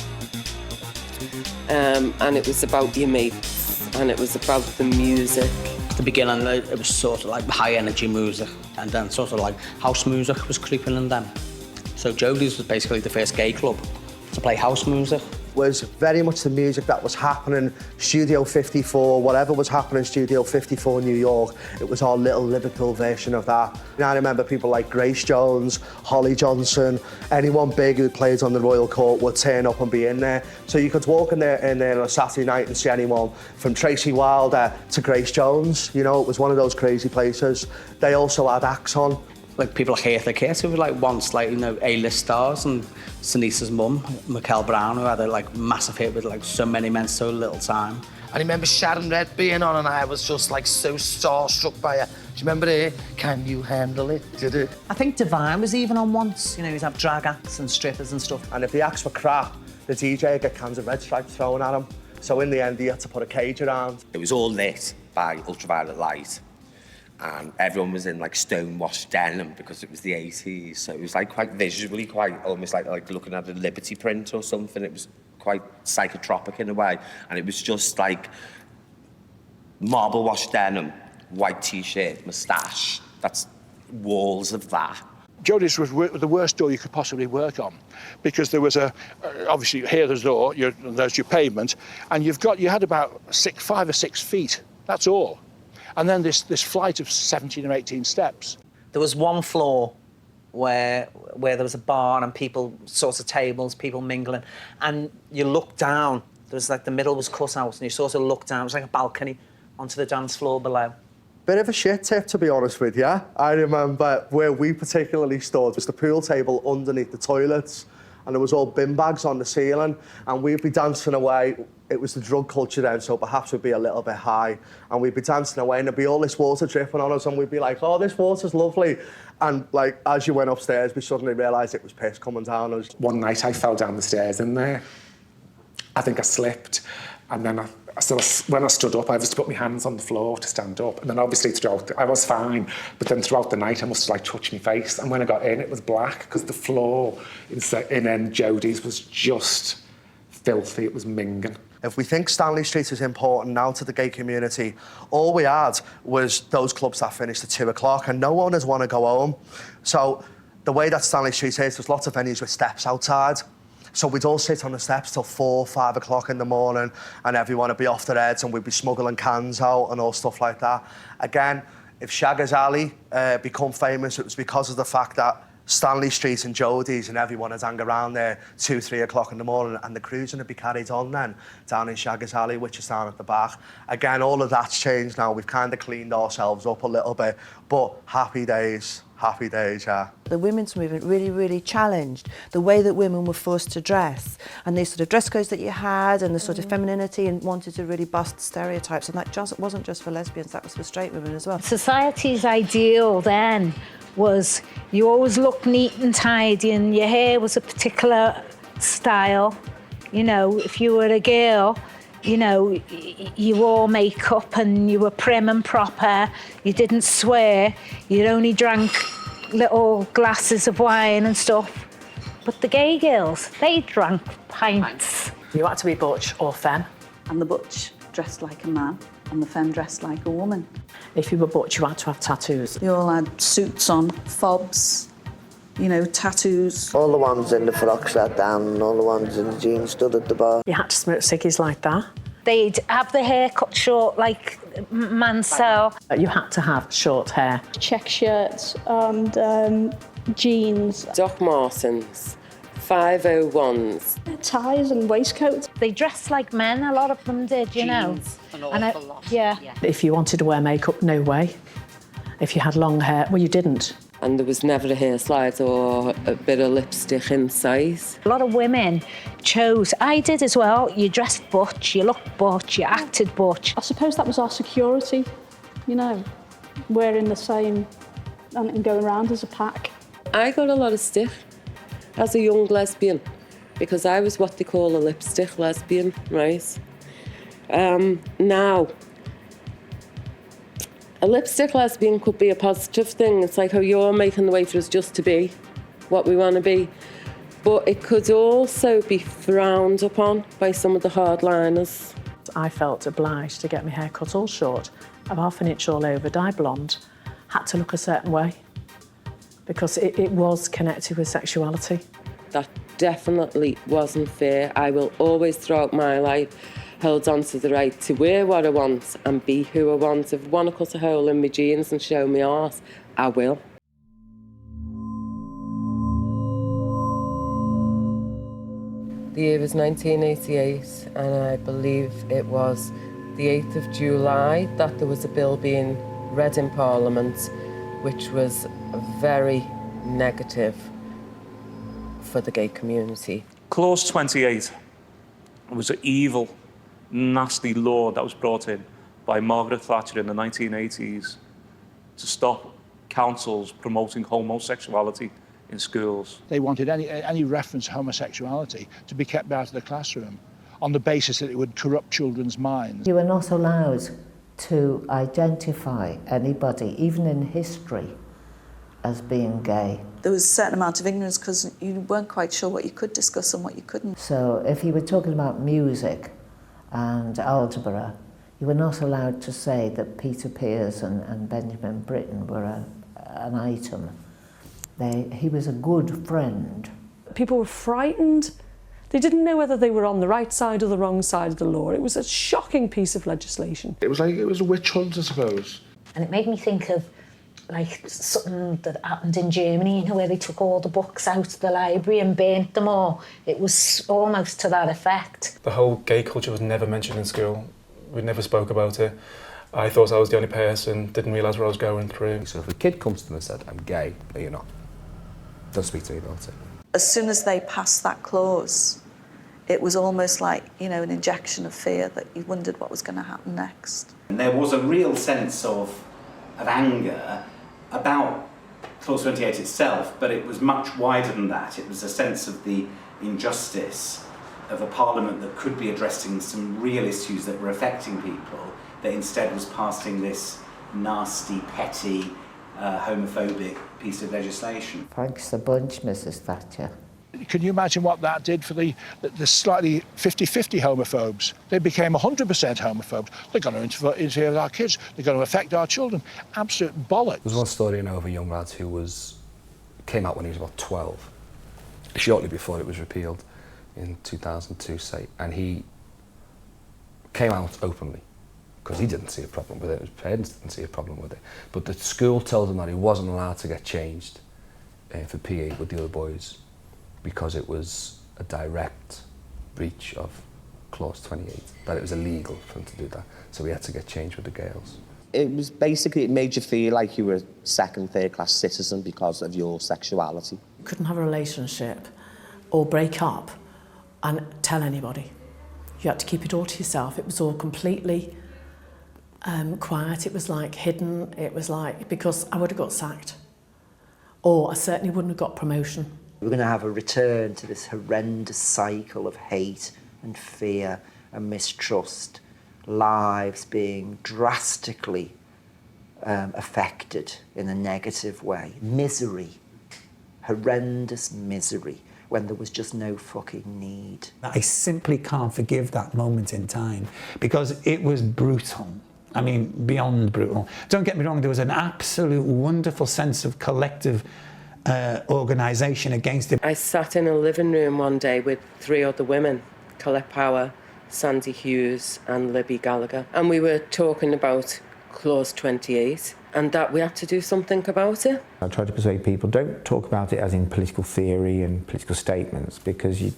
And it was about your mates. And it was about the music. At the beginning, it was sort of like high energy music. And then sort of like house music was creeping in then. So Jodie's was basically the first gay club to play house music. Was very much the music that was happening, Studio 54, whatever was happening, Studio 54 New York, it was our little Liverpool version of that. And I remember people like Grace Jones, Holly Johnson, anyone big who played on the Royal Court would turn up and be in there. So you could walk in there on a Saturday night and see anyone from Tracy Wilder to Grace Jones. You know, it was one of those crazy places. They also had acts on. Like people like Eartha Kitt, who were like once like, you know, A-list stars, and Sinisa's mum, Michael Brown, who had a like massive hit with like So Many Men, So Little Time. I remember Sharon Red being on and I was just like so starstruck by her. Do you remember her? Can you handle it? Did it? I think Divine was even on once. You know, he'd have drag acts and strippers and stuff. And if the acts were crap, the DJ would get cans of Red Stripe thrown at him. So in the end, he had to put a cage around. It was all lit by ultraviolet light. And everyone was in like stonewashed denim because it was the 80s. So it was like quite visually, quite almost like looking at a Liberty print or something. It was quite psychotropic in a way. And it was just like marble washed denim, white t-shirt, moustache. That's walls of that. Jodie's was the worst door you could possibly work on, because there was obviously here's the door, there's your pavement, and you had about 5 or 6 feet. That's all. And then this flight of 17 or 18 steps. There was one floor where there was a bar and people, sorts of tables, people mingling, and you looked down. There was like the middle was cut out, and you sort of looked down. It was like a balcony onto the dance floor below. Bit of a shit tip, to be honest with you. I remember where we particularly stood was the pool table underneath the toilets, and there was all bin bags on the ceiling, and we'd be dancing away. It was the drug culture then, so perhaps we'd be a little bit high, and we'd be dancing away, and there'd be all this water dripping on us, and we'd be like, oh, this water's lovely. And like, as you went upstairs, we suddenly realised it was piss coming down us. One night I fell down the stairs in there. I think I slipped, and then when I stood up, I just put my hands on the floor to stand up, and then obviously I was fine, but then throughout the night I must have like touched my face, and when I got in it was black because the floor in Jodie's was just filthy, it was minging. If we think Stanley Street is important now to the gay community, all we had was those clubs that finished at 2 o'clock and no owners want to go home. So the way that Stanley Street is, there's lots of venues with steps outside. So we'd all sit on the steps till 4, 5 o'clock in the morning, and everyone would be off their heads, and we'd be smuggling cans out and all stuff like that. Again, if Shagger's Alley become famous, it was because of the fact that Stanley Street and Jodie's and everyone would hang around there 2, 3 o'clock in the morning, and the cruising would be carried on then down in Shagger's Alley, which is down at the back. Again, all of that's changed now. We've kind of cleaned ourselves up a little bit, but happy days, yeah. The women's movement really, really challenged the way that women were forced to dress, and the sort of dress codes that you had, and the sort of femininity, and wanted to really bust stereotypes. And that just wasn't just for lesbians, that was for straight women as well. Society's ideal then was you always looked neat and tidy, and your hair was a particular style. You know, if you were a girl, you know, you wore makeup and you were prim and proper, you didn't swear, you only drank little glasses of wine and stuff. But the gay girls, they drank pints. You had to be butch or femme. And the butch dressed like a man, and the femme dressed like a woman. If you were butch, you had to have tattoos. They all had suits on, fobs, you know, tattoos. All the ones in the frock sat down, and all the ones in the jeans stood at the bar. You had to smoke ciggies like that. They'd have the hair cut short like Mansell. You had to have short hair. Check shirts and jeans. Doc Martens, 501s. Ties and waistcoats. They dressed like men, a lot of them did, you know. An awful lot. Yeah. If you wanted to wear makeup, no way. If you had long hair, well, you didn't. And there was never a hair slide or a bit of lipstick in sight. A lot of women chose, I did as well, you dressed butch, you looked butch, you acted butch. I suppose that was our security, you know, wearing the same and going around as a pack. I got a lot of stick as a young lesbian because I was what they call a lipstick lesbian, right? Now, a lipstick lesbian could be a positive thing. It's like how you're making the way for us just to be what we want to be. But it could also be frowned upon by some of the hardliners. I felt obliged to get my hair cut all short, have half an inch all over, dye blonde, had to look a certain way because it was connected with sexuality. That definitely wasn't fair. I will always, throughout my life, hold on to the right to wear what I want and be who I want. If I want to cut a hole in my jeans and show me arse, I will. The year was 1988, and I believe it was the 8th of July that there was a bill being read in Parliament, which was very negative for the gay community. Clause 28 was an evil, nasty law that was brought in by Margaret Thatcher in the 1980s to stop councils promoting homosexuality in schools. They wanted any reference to homosexuality to be kept out of the classroom on the basis that it would corrupt children's minds. You were not allowed to identify anybody, even in history, as being gay. There was a certain amount of ignorance because you weren't quite sure what you could discuss and what you couldn't. So if you were talking about music and algebra, you were not allowed to say that Peter Pears and Benjamin Britten were an item. He was a good friend. People were frightened They didn't know whether they were on the right side or the wrong side of the law. It was a shocking piece of legislation. It was a witch hunt, I suppose. And it made me think of like something that happened in Germany, you know, where they took all the books out of the library and burnt them all. It was almost to that effect. The whole gay culture was never mentioned in school. We never spoke about it. I thought I was the only person, didn't realise what I was going through. So if a kid comes to them and said, I'm gay, no, you're not, don't speak to me about it. As soon as they passed that clause, it was almost like, you know, an injection of fear that you wondered what was going to happen next. And there was a real sense of anger about Clause 28 itself, but it was much wider than that. It was a sense of the injustice of a parliament that could be addressing some real issues that were affecting people, that instead was passing this nasty, petty, homophobic piece of legislation. Thanks a bunch, Mrs. Thatcher. Can you imagine what that did for the slightly 50-50 homophobes? They became 100% homophobes. They're going to interfere with our kids. They're going to affect our children. Absolute bollocks. There's one story I know of a young lad who came out when he was about 12, shortly before it was repealed in 2002, say, and he came out openly because he didn't see a problem with it. His parents didn't see a problem with it. But the school told him that he wasn't allowed to get changed for PE with the other boys, because it was a direct breach of Clause 28, that it was illegal for him to do that. So we had to get changed with the girls. It was basically, it made you feel like you were a second, third class citizen because of your sexuality. You couldn't have a relationship or break up and tell anybody. You had to keep it all to yourself. It was all completely quiet. It was like hidden. It was like, because I would have got sacked, or I certainly wouldn't have got promotion. We're going to have a return to this horrendous cycle of hate and fear and mistrust, lives being drastically affected in a negative way. Misery, horrendous misery, when there was just no fucking need. I simply can't forgive that moment in time because it was brutal. I mean, beyond brutal. Don't get me wrong, there was an absolute wonderful sense of collective organisation against it. I sat in a living room one day with 3 other women, Colette Power, Sandy Hughes and Libby Gallagher, and we were talking about Clause 28 and that we had to do something about it. I try to persuade people, don't talk about it as in political theory and political statements, because you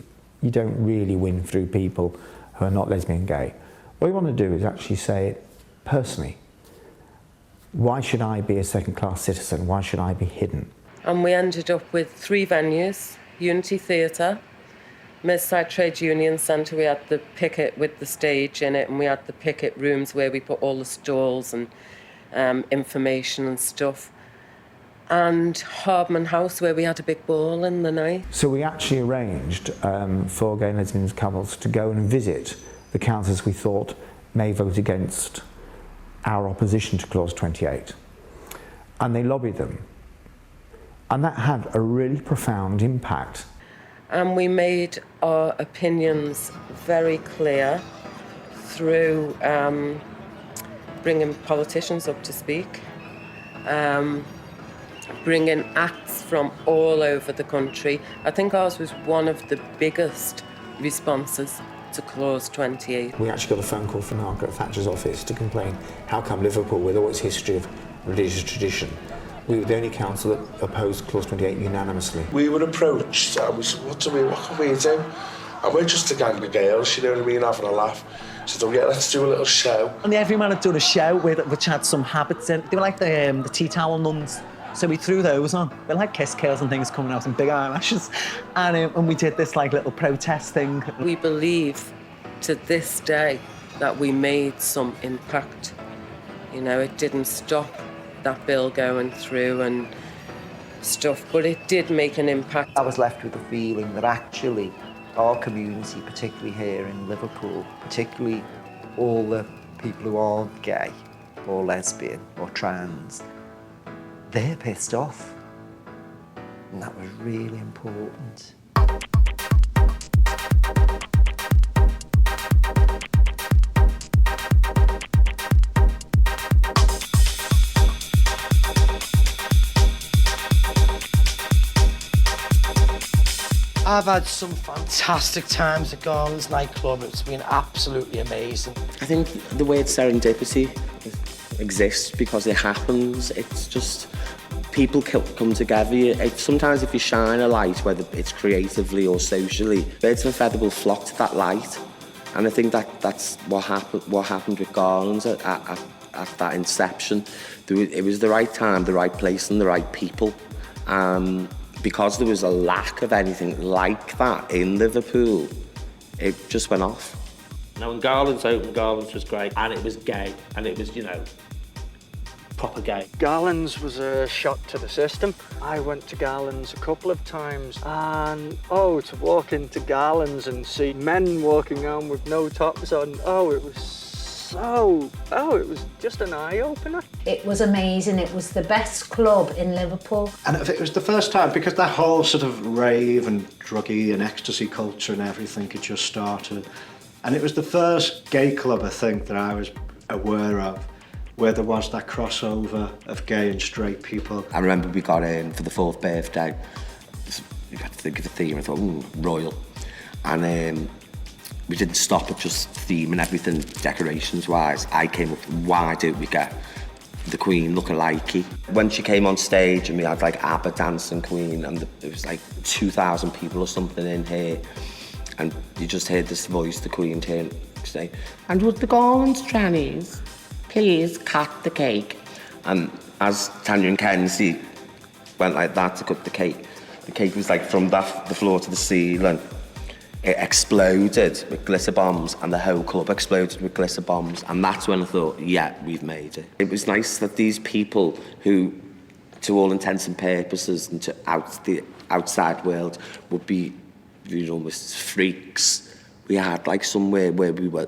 don't really win through people who are not lesbian and gay. What you want to do is actually say it personally. Why should I be a second-class citizen? Why should I be hidden? And we ended up with 3 venues: Unity Theatre, Midside Trade Union Centre, we had the picket with the stage in it, and we had the picket rooms where we put all the stalls and information and stuff, and Hardman House, where we had a big ball in the night. So we actually arranged for gay and lesbian couples to go and visit the councils we thought may vote against our opposition to Clause 28. And they lobbied them. And that had a really profound impact. And we made our opinions very clear through bringing politicians up to speak, bringing acts from all over the country. I think ours was one of the biggest responses to Clause 28. We actually got a phone call from Margaret Thatcher's office to complain, how come Liverpool, with all its history of religious tradition, we were the only council that opposed Clause 28 unanimously. We were approached and we said, what can we do? And we're just a gang of girls, you know what I mean, having a laugh. So said, oh yeah, let's do a little show. And the Everyman had done a show which had some habits in. They were like the tea towel nuns. So we threw those on. They're like kiss curls and things coming out and big eyelashes. And we did this like little protest thing. We believe to this day that we made some impact. You know, it didn't stop that bill going through and stuff, but it did make an impact. I was left with the feeling that actually our community, particularly here in Liverpool, particularly all the people who aren't gay or lesbian or trans, they're pissed off. And that was really important. I've had some fantastic times at Garland's nightclub. It's been absolutely amazing. I think the word serendipity exists because it happens. It's just people come together. Sometimes if you shine a light, whether it's creatively or socially, birds of a feather will flock to that light. And I think that's what happened with Garland's at that inception. It was the right time, the right place and the right people. Because there was a lack of anything like that in Liverpool, it just went off. Now when Garland's opened, Garland's was great, and it was gay, and it was, you know, proper gay. Garland's was a shock to the system. I went to Garland's a couple of times, and to walk into Garland's and see men walking on with no tops on, it was just an eye-opener. It was amazing. It was the best club in Liverpool. And it was the first time, because that whole sort of rave and druggy and ecstasy culture and everything had just started. And it was the first gay club, I think, that I was aware of, where there was that crossover of gay and straight people. I remember we got in for the 4th birthday. You had to think of a theme. I thought, royal. And we didn't stop at just theme and everything, decorations-wise. I came up with, why don't we get the Queen look-alikey? When she came on stage and we had like ABBA dancing Queen, and there was like 2,000 people or something in here, and you just heard this voice, the Queen turn, say, "And would the Garland's trannies please cut the cake?" And as Tanya and Kenzie went like that to cut the cake was like from the floor to the ceiling. It exploded with glitter bombs, and the whole club exploded with glitter bombs. And that's when I thought, yeah, we've made it. It was nice that these people who, to all intents and purposes, and to the outside world, would be, almost freaks. We had like somewhere where we were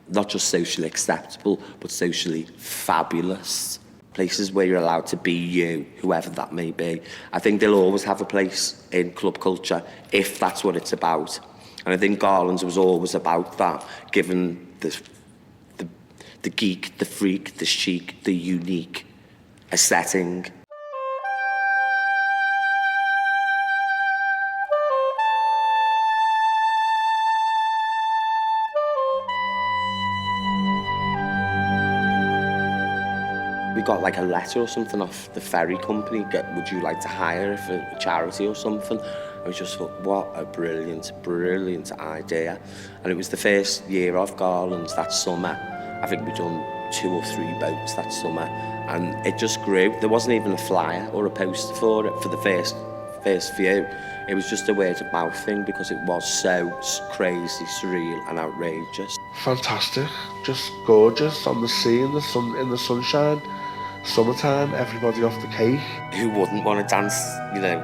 not just socially acceptable, but socially fabulous. Places where you're allowed to be you, whoever that may be. I think they'll always have a place in club culture if that's what it's about. And I think Garland's was always about that, given the geek, the freak, the chic, the unique setting. We got like a letter or something off the ferry company, would you like to hire it for a charity or something? I just thought, what a brilliant, brilliant idea. And it was the first year of Garland's that summer. I think we'd done 2 or 3 boats that summer, and it just grew. There wasn't even a flyer or a poster for it for the first few. It was just a word of mouth thing because it was so crazy, surreal and outrageous. Fantastic, just gorgeous on the sea in the sunshine. Summertime, everybody off the cake. Who wouldn't want to dance,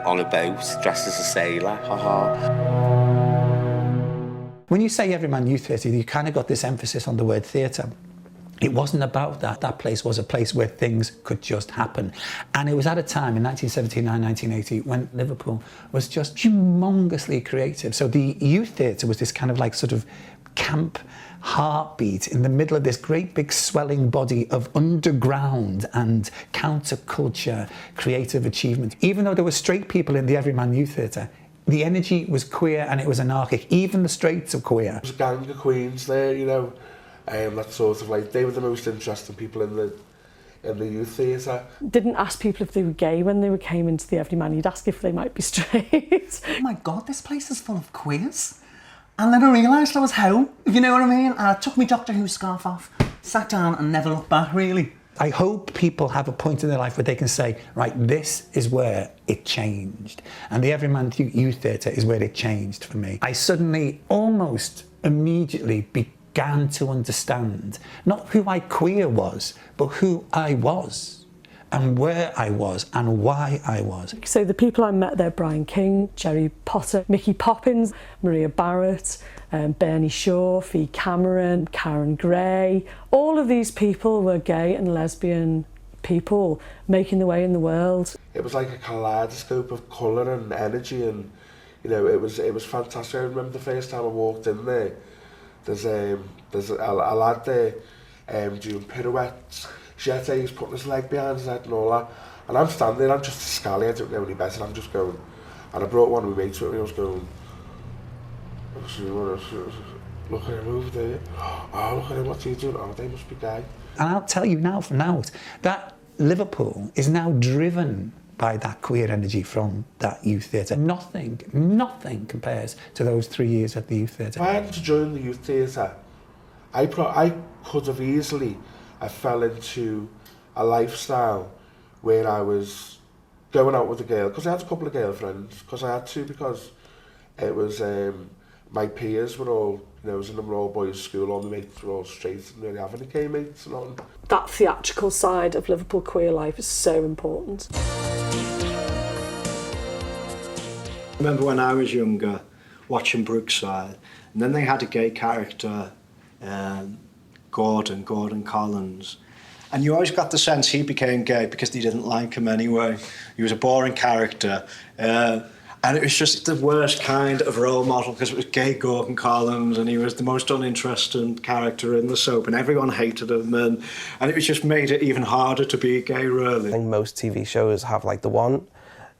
on a boat, dressed as a sailor? Ha-ha. When you say Everyman Youth Theatre, you kind of got this emphasis on the word theatre. It wasn't about that. That place was a place where things could just happen. And it was at a time in 1979, 1980, when Liverpool was just humongously creative. So the youth theatre was this kind of like sort of camp heartbeat in the middle of this great big swelling body of underground and counterculture creative achievement. Even though there were straight people in the Everyman Youth Theatre, the energy was queer and it was anarchic. Even the straights are queer. There was a gang of queens there, that sort of like, they were the most interesting people in the youth theatre. Didn't ask people if they were gay when they came into the Everyman. You'd ask if they might be straight. Oh my God, this place is full of queers. And then I realised I was home, if you know what I mean? And I took my Doctor Who scarf off, sat down and never looked back, really. I hope people have a point in their life where they can say, right, this is where it changed. And the Everyman Youth Theatre is where it changed for me. I suddenly, almost immediately, began to understand not who I queer was, but who I was. And where I was and why I was. So the people I met there, Brian King, Jerry Potter, Mickey Poppins, Maria Barrett, Bernie Shaw, Fee Cameron, Karen Gray. All of these people were gay and lesbian people making their way in the world. It was like a kaleidoscope of colour and energy, and it was fantastic. I remember the first time I walked in there, there's a lad there doing pirouettes. He's putting his leg behind his head and all that. And I'm standing there, I'm just a scally, I don't know any better. I'm just going, And I brought one of my mates with me. I was going, look at him over there. Oh, look at him, what's he doing? Oh, they must be gay. And I'll tell you now from now that Liverpool is now driven by that queer energy from that youth theatre. Nothing compares to those 3 years at the youth theatre. If I had to join the youth theatre, I could have easily fell into a lifestyle where I was going out with a girl, because I had a couple of girlfriends, because I had to, because it was my peers were all, you know, it was in an all-boys school, all my mates were all straight, and really have any gay mates and all. That theatrical side of Liverpool queer life is so important. I remember when I was younger, watching Brookside, and then they had a gay character, Gordon Collins, and you always got the sense he became gay because they didn't like him anyway. He was a boring character, and it was just the worst kind of role model because it was gay Gordon Collins, and he was the most uninteresting character in the soap, and everyone hated him, and it was just made it even harder to be gay, really. I think most TV shows have like the one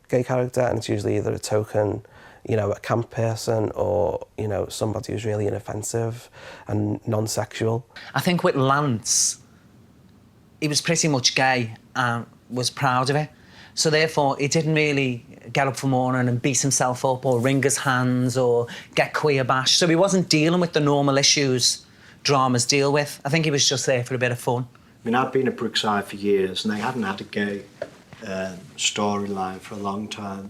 gay character, and it's usually either a token, you know, a camp person, or, you know, somebody who's really inoffensive and non-sexual. I think with Lance, he was pretty much gay and was proud of it. So therefore, he didn't really get up for morning and beat himself up or wring his hands or get queer bashed. So he wasn't dealing with the normal issues dramas deal with. I think he was just there for a bit of fun. I mean, I've been at Brookside for years, and they hadn't had a gay storyline for a long time.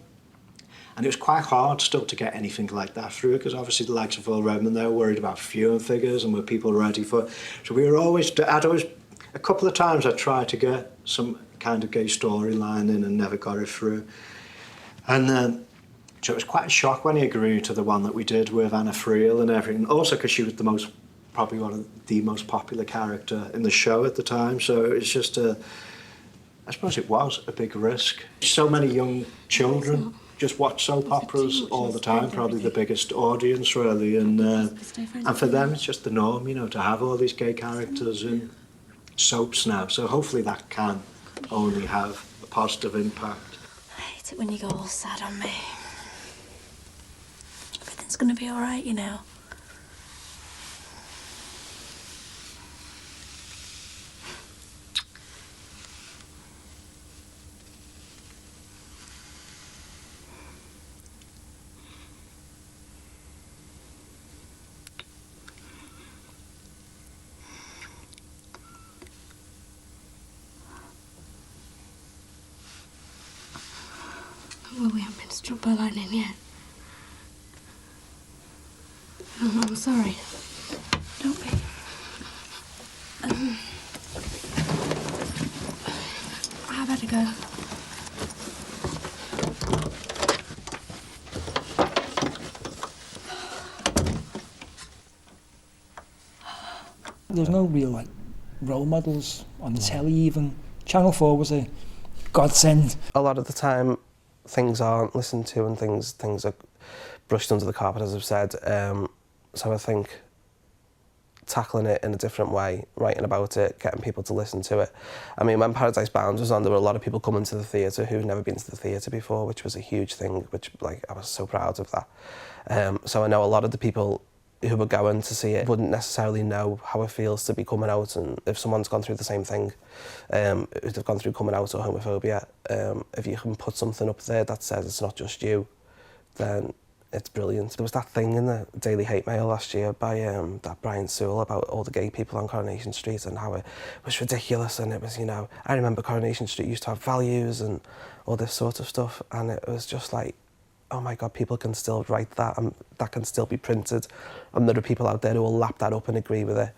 And it was quite hard still to get anything like that through, because obviously the likes of Will Redmond, they were worried about viewing figures and were people ready for it. So we were always, a couple of times I tried to get some kind of gay storyline in and never got it through. And so it was quite a shock when he agreed to the one that we did with Anna Friel and everything. Also because she was probably one of the most popular character in the show at the time. So it's just I suppose it was a big risk. So many young children just watch soap operas all the time, probably the biggest audience really, and for them it's just the norm, you know, to have all these gay characters in soaps now. So hopefully that can only have a positive impact. I hate it when you go all sad on me. Everything's gonna be all right, you know. Well, we haven't been struck by lightning yet. Oh, I'm sorry. Don't be. I better go. There's no real like role models on the telly even. Channel 4 was a godsend. A lot of the time things aren't listened to and things are brushed under the carpet, as I've said. So I think tackling it in a different way, writing about it, getting people to listen to it. I mean, when Paradise Bound was on, there were a lot of people coming to the theatre who'd never been to the theatre before, which was a huge thing, which, like, I was so proud of that. So I know a lot of the people who were going to see it wouldn't necessarily know how it feels to be coming out, and if someone's gone through the same thing, if they've gone through coming out or homophobia, if you can put something up there that says it's not just you, then it's brilliant. There was that thing in the Daily Hate Mail last year by that Brian Sewell about all the gay people on Coronation Street and how it was ridiculous, and it was, you know, I remember Coronation Street used to have values and all this sort of stuff, and it was just like, oh my God, people can still write that and that can still be printed, and there are people out there who will lap that up and agree with it.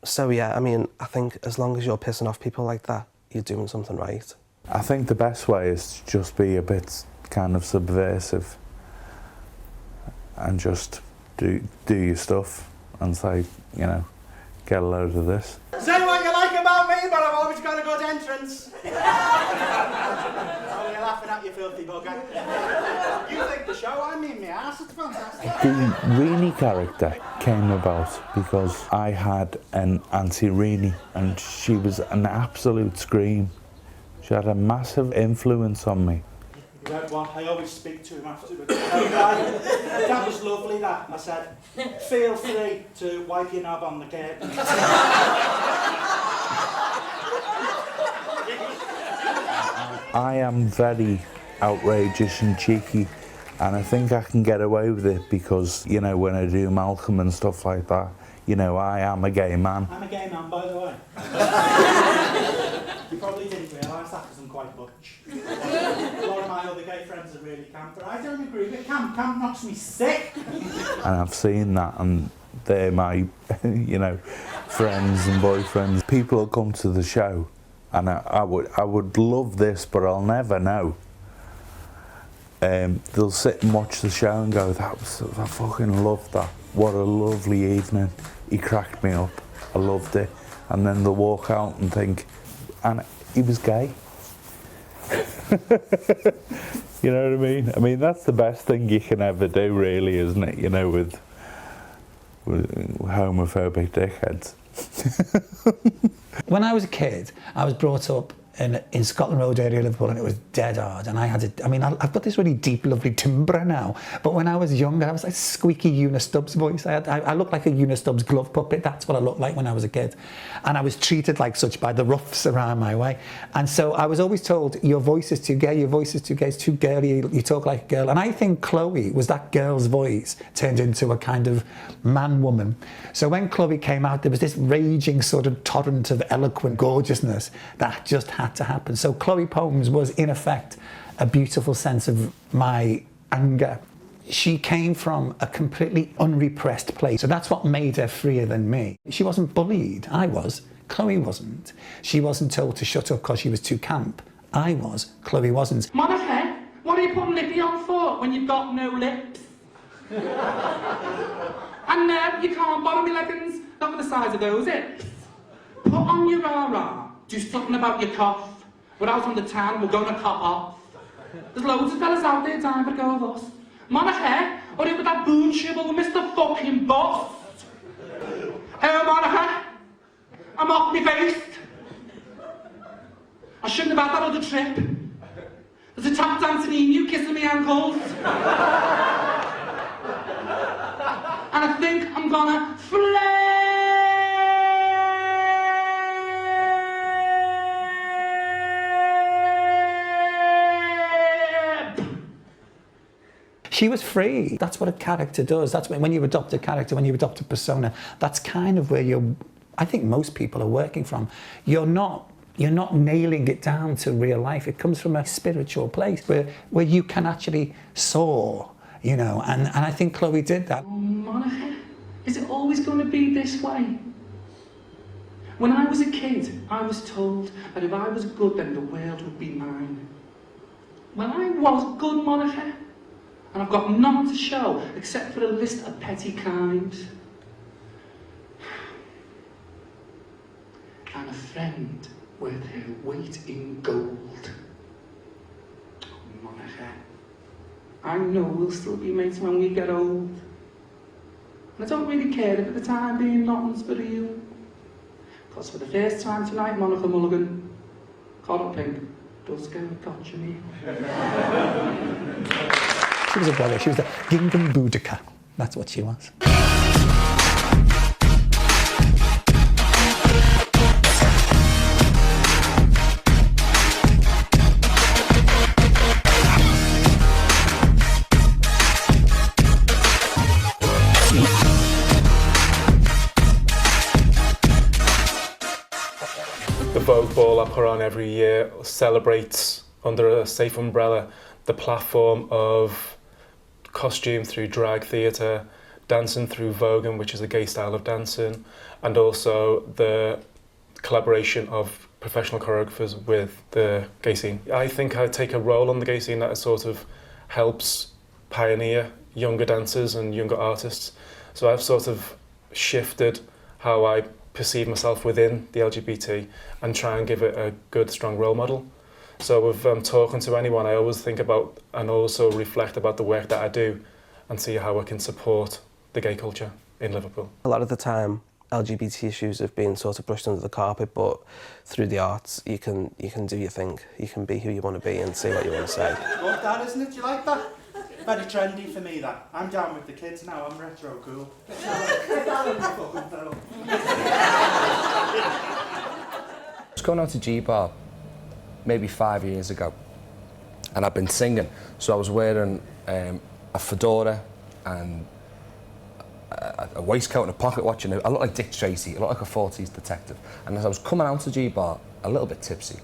So yeah, I mean, I think as long as you're pissing off people like that, you're doing something right. I think the best way is to just be a bit kind of subversive and just do your stuff and say, you know, get a load of this. Say what you like about me, but I've always got a good entrance. Oh, you're laughing at you filthy bugger. You think the show, I mean my ass, it's fantastic. The Reenie character came about because I had an Auntie Reenie and she was an absolute scream. She had a massive influence on me. About what? I always speak to him afterwards. That was lovely, that. I said, feel free to wipe your knob on the curtain. I am very outrageous and cheeky, and I think I can get away with it because, you know, when I do Malcolm and stuff like that, you know, I am a gay man. I'm a gay man, by the way. You probably didn't realise that because I'm quite butch. A lot of my other gay friends are really camp, but I don't agree with camp. Camp knocks me sick. And I've seen that, and they're my, you know, friends and boyfriends. People will come to the show, and I would love this, but I'll never know. They'll sit and watch the show and go, I fucking loved that. What a lovely evening. He cracked me up. I loved it. And then they'll walk out and think, and he was gay. You know what I mean? I mean, that's the best thing you can ever do, really, isn't it? You know, with homophobic dickheads. When I was a kid, I was brought up in Scotland Road area, Liverpool, and it was dead hard. And I've got this really deep, lovely timbre now. But when I was younger, I was like squeaky Una Stubbs voice. I looked like a Una Stubbs glove puppet. That's what I looked like when I was a kid. And I was treated like such by the roughs around my way. And so I was always told, your voice is too gay, your voice is too gay, it's too girly, you talk like a girl. And I think Chloe was that girl's voice turned into a kind of man-woman. So when Chloe came out, there was this raging sort of torrent of eloquent gorgeousness that just had to happen. So Chloe Poems was in effect a beautiful sense of my anger. She came from a completely unrepressed place, so that's what made her freer than me. She wasn't bullied. I was. Chloe wasn't. She wasn't told to shut up because she was too camp. I was. Chloe wasn't. Monica, what are you putting lippy on for when you've got no lips? And no, you can't borrow me leggings, not for the size of those hips. Put on your rah-rah. Do something about your cough. We're out on the town, we're going to cop off. There's loads of fellas out there dying for the go of us. Monica, or with that boon shibble with Mr. fucking Boss. Oh, Monica, I'm off me face. I shouldn't have had that other trip. There's a tap dancing emu kissing me ankles. And I think I'm gonna flame. She was free. That's what a character does. That's when you adopt a character, when you adopt a persona, that's kind of where I think most people are working from. You're not nailing it down to real life. It comes from a spiritual place where you can actually soar, you know, and I think Chloe did that. Oh, Monica, is it always going to be this way? When I was a kid, I was told that if I was good, then the world would be mine. Well, I was good, Monica. And I've got none to show except for a list of petty crimes. And a friend worth her weight in gold. Monica, I know we'll still be mates when we get old. And I don't really care if at the time being nothing's for you. Because for the first time tonight, Monica Mulligan, Coral Pink does go gotcha me. She was a brother. She was the Gingham Boudica. That's what she was. The Vogue Ball I put on every year celebrates, under a safe umbrella, the platform of costume through drag theatre, dancing through voguing, which is a gay style of dancing, and also the collaboration of professional choreographers with the gay scene. I think I take a role on the gay scene that sort of helps pioneer younger dancers and younger artists. So I've sort of shifted how I perceive myself within the LGBT and try and give it a good, strong role model. So with talking to anyone, I always think about and also reflect about the work that I do and see how I can support the gay culture in Liverpool. A lot of the time, LGBT issues have been sort of brushed under the carpet, but through the arts you can do your thing. You can be who you want to be and say what you want to say. Love that, isn't it? Do you like that? Very trendy for me, that. I'm down with the kids now, I'm retro cool. I was going out to G-Bar maybe 5 years ago, and I've been singing, so I was wearing a fedora and a waistcoat and a pocket watch, and I looked like Dick Tracy, I looked like a 40s detective. And as I was coming out to G-Bar, a little bit tipsy,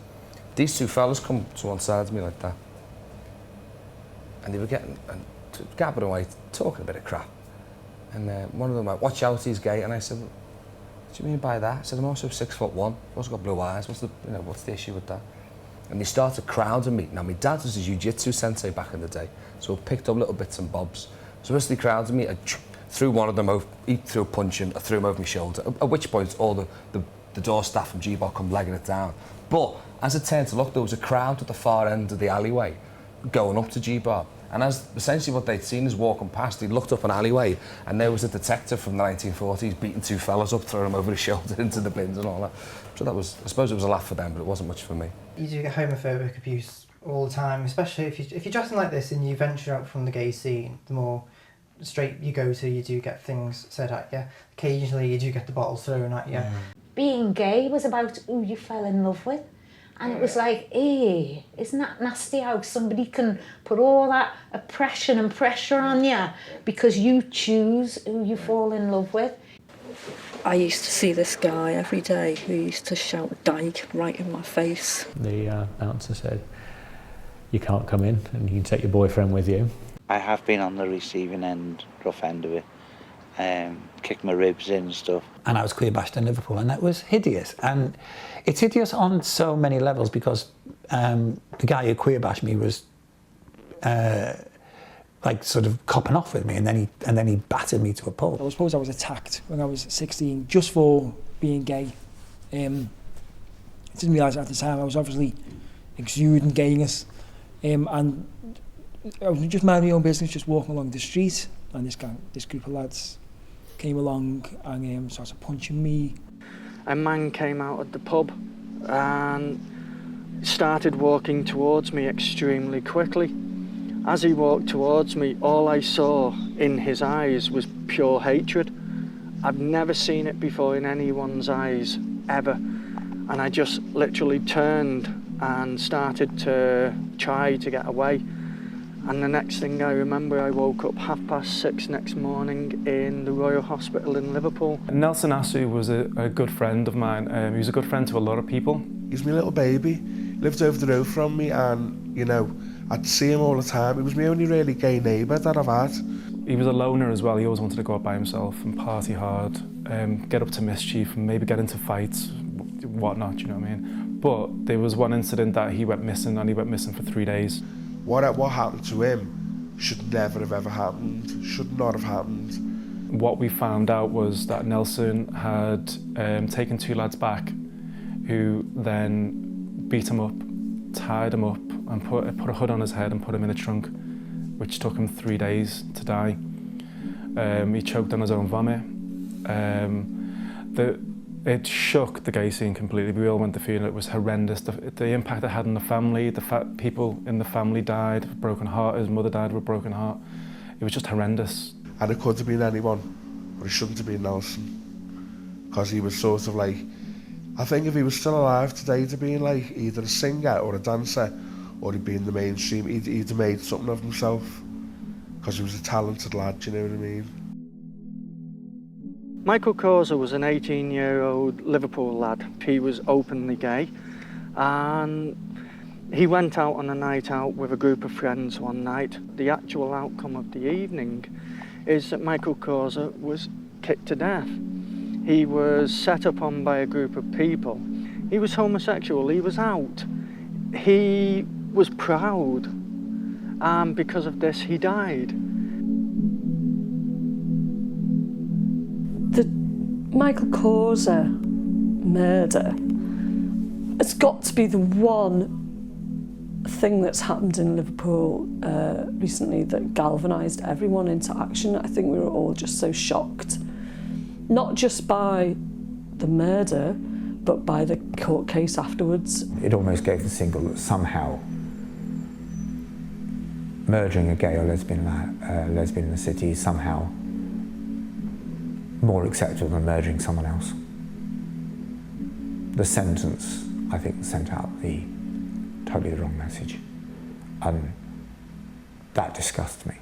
these two fellas come to one side of me like that, and they were getting gabbing away, talking a bit of crap. And one of them went, "Watch out, he's gay." And I said, "What do you mean by that?" I said, "I'm also 6'1". I've also got blue eyes. What's the issue with that?" And they started crowding me. Now, my dad was a jiu-jitsu sensei back in the day, so I picked up little bits and bobs. So as they crowded me, I threw one of them over, he threw a punch in, I threw him over my shoulder, at which point all the door staff from G-Bar come legging it down. But as it turned to look, there was a crowd at the far end of the alleyway going up to G-Bar. And as essentially what they'd seen is walking past, they looked up an alleyway, and there was a detective from the 1940s beating two fellas up, throwing them over his shoulder into the bins and all that. So that was, I suppose it was a laugh for them, but it wasn't much for me. You do get homophobic abuse all the time, especially if you're dressing like this and you venture out from the gay scene, the more straight you go to, you do get things said at you. Occasionally you do get the bottles thrown at you. Being gay was about who you fell in love with. And it was like, isn't that nasty how somebody can put all that oppression and pressure on you because you choose who you fall in love with? I used to see this guy every day who used to shout "dyke" right in my face. The bouncer said, "You can't come in and you can take your boyfriend with you." I have been on the receiving end, rough end of it, kicked my ribs in and stuff. And I was queer bashed in Liverpool, and that was hideous. And it's hideous on so many levels because the guy who queer bashed me was like sort of copping off with me, and then he battered me to a pulp. I suppose I was attacked when I was 16 just for being gay. I didn't realise at the time I was obviously exuding gayness, and I was just minding my own business, just walking along the street, and this group of lads came along and started punching me. A man came out of the pub and started walking towards me extremely quickly. As he walked towards me, all I saw in his eyes was pure hatred. I've never seen it before in anyone's eyes, ever. And I just literally turned and started to try to get away. And the next thing I remember, I woke up 6:30 next morning in the Royal Hospital in Liverpool. Nelson Asu was a good friend of mine. He was a good friend to a lot of people. He's my little baby. He lived over the road from me, and, you know, I'd see him all the time. He was my only really gay neighbour that I've had. He was a loner as well. He always wanted to go out by himself and party hard, get up to mischief and maybe get into fights, whatnot, you know what I mean? But there was one incident that he went missing, and he went missing for 3 days. What happened to him should never have ever happened, should not have happened. What we found out was that Nelson had taken two lads back who then beat him up, tied him up and put a hood on his head and put him in a trunk, which took him 3 days to die. He choked on his own vomit. It shook the gay scene completely. We all went to feel it was horrendous. The impact it had on the family, people in the family died of a broken heart, his mother died of a broken heart. It was just horrendous. And it could have been anyone, but it shouldn't have been Nelson. Because he was sort of like, I think if he was still alive today, to being like either a singer or a dancer, or he'd be in the mainstream, he'd have made something of himself. Because he was a talented lad, do you know what I mean? Michael Causa was an 18-year-old Liverpool lad. He was openly gay, and he went out on a night out with a group of friends one night. The actual outcome of the evening is that Michael Causa was kicked to death. He was set upon by a group of people. He was homosexual, he was out. He was proud, and because of this he died. The Michael Causa murder has got to be the one thing that's happened in Liverpool recently that galvanised everyone into action. I think we were all just so shocked not just by the murder, but by the court case afterwards. It almost gave the single that somehow murdering a gay or lesbian in the city is somehow more acceptable than murdering someone else. The sentence, I think, sent out totally the wrong message, and that disgusts me.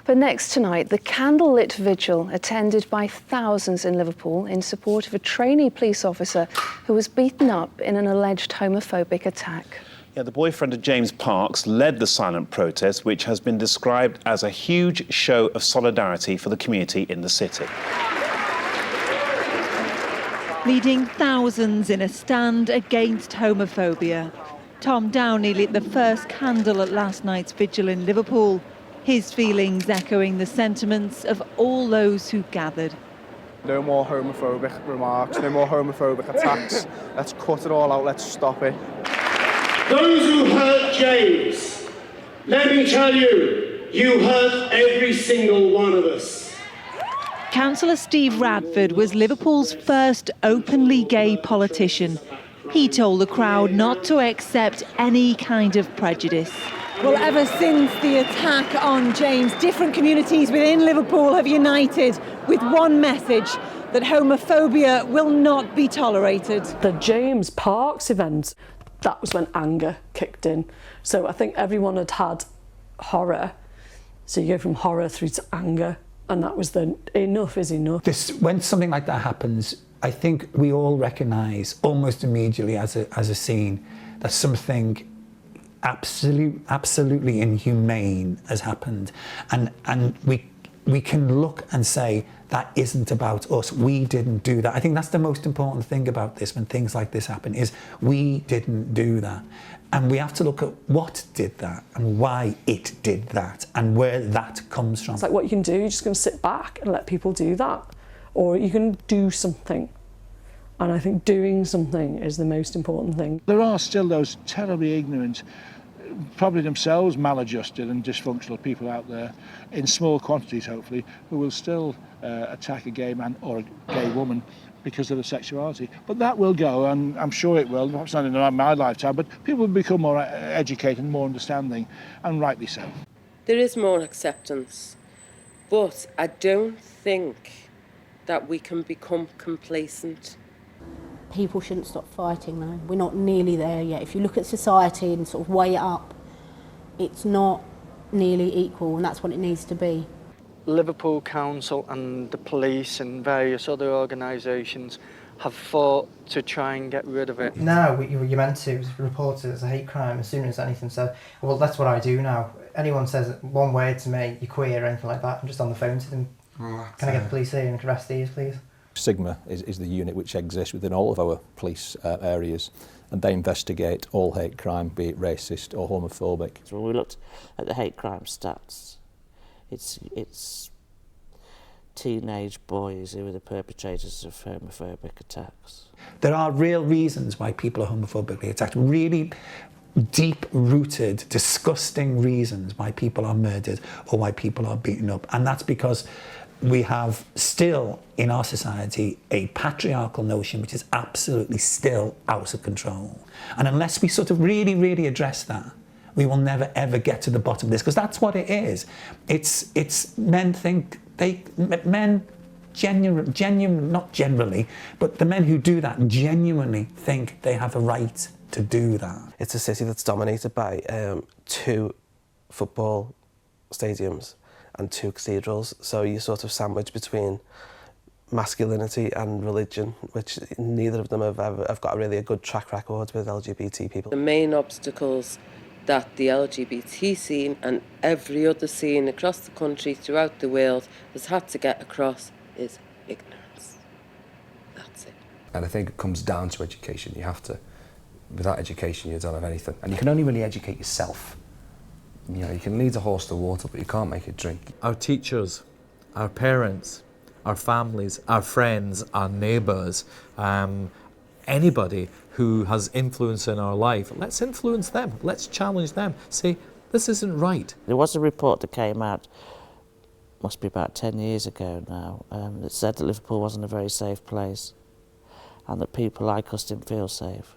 But next tonight, the candlelit vigil attended by thousands in Liverpool in support of a trainee police officer who was beaten up in an alleged homophobic attack. Yeah, the boyfriend of James Parks led the silent protest, which has been described as a huge show of solidarity for the community in the city. Leading thousands in a stand against homophobia. Tom Downey lit the first candle at last night's vigil in Liverpool, his feelings echoing the sentiments of all those who gathered. No more homophobic remarks, no more homophobic attacks. Let's cut it all out, let's stop it. Those who hurt James, let me tell you, you hurt every single one of us. Councillor Steve Radford was Liverpool's first openly gay politician. He told the crowd not to accept any kind of prejudice. Well, ever since the attack on James, different communities within Liverpool have united with one message, that homophobia will not be tolerated. The James Parks event, that was when anger kicked in. So I think everyone had had horror. So you go from horror through to anger, and that was the enough is enough. When something like that happens, I think we all recognise almost immediately as a scene that something absolutely inhumane has happened, and we can look and say that isn't about us. We didn't do that. I think that's the most important thing about this when things like this happen, is we didn't do that. And we have to look at what did that and why it did that and where that comes from. It's like what you can do, you're just going to sit back and let people do that. Or you can do something. And I think doing something is the most important thing. There are still those terribly ignorant, probably themselves maladjusted and dysfunctional people out there, in small quantities hopefully, who will still attack a gay man or a gay woman because of their sexuality. But that will go, and I'm sure it will, perhaps not in my lifetime, but people will become more educated, more understanding, and rightly so. There is more acceptance, but I don't think that we can become complacent. People shouldn't stop fighting though. We're not nearly there yet. If you look at society and sort of weigh it up, it's not nearly equal, and that's what it needs to be. Liverpool Council and the police and various other organisations have fought to try and get rid of it. Now you're meant to report it as a hate crime as soon as anything said. Well, that's what I do now. Anyone says one word to me, you're queer or anything like that, I'm just on the phone to them. Can I get the police here and arrest these, please? Sigma is the unit which exists within all of our police areas, and they investigate all hate crime, be it racist or homophobic. When we looked at the hate crime stats, it's teenage boys who are the perpetrators of homophobic attacks. There are real reasons why people are homophobically attacked, really deep-rooted, disgusting reasons why people are murdered or why people are beaten up, and that's because we have still in our society a patriarchal notion which is absolutely still out of control. And unless we sort of really address that, we will never ever get to the bottom of this, because that's what it is. It's men think men genuine, not generally, but the men who do that genuinely think they have a right to do that. It's a city that's dominated by 2 football stadiums and 2 cathedrals, so you're sort of sandwiched between masculinity and religion, which neither of them have got really a good track record with LGBT people. The main obstacles that the LGBT scene and every other scene across the country, throughout the world, has had to get across is ignorance. That's it. And I think it comes down to education. You have to, without education, you don't have anything. And you can only really educate yourself. You know, you can lead a horse to water, but you can't make it drink. Our teachers, our parents, our families, our friends, our neighbours, anybody who has influence in our life, let's influence them, let's challenge them. Say, this isn't right. There was a report that came out must be about 10 years ago now, that said that Liverpool wasn't a very safe place and that people like us didn't feel safe.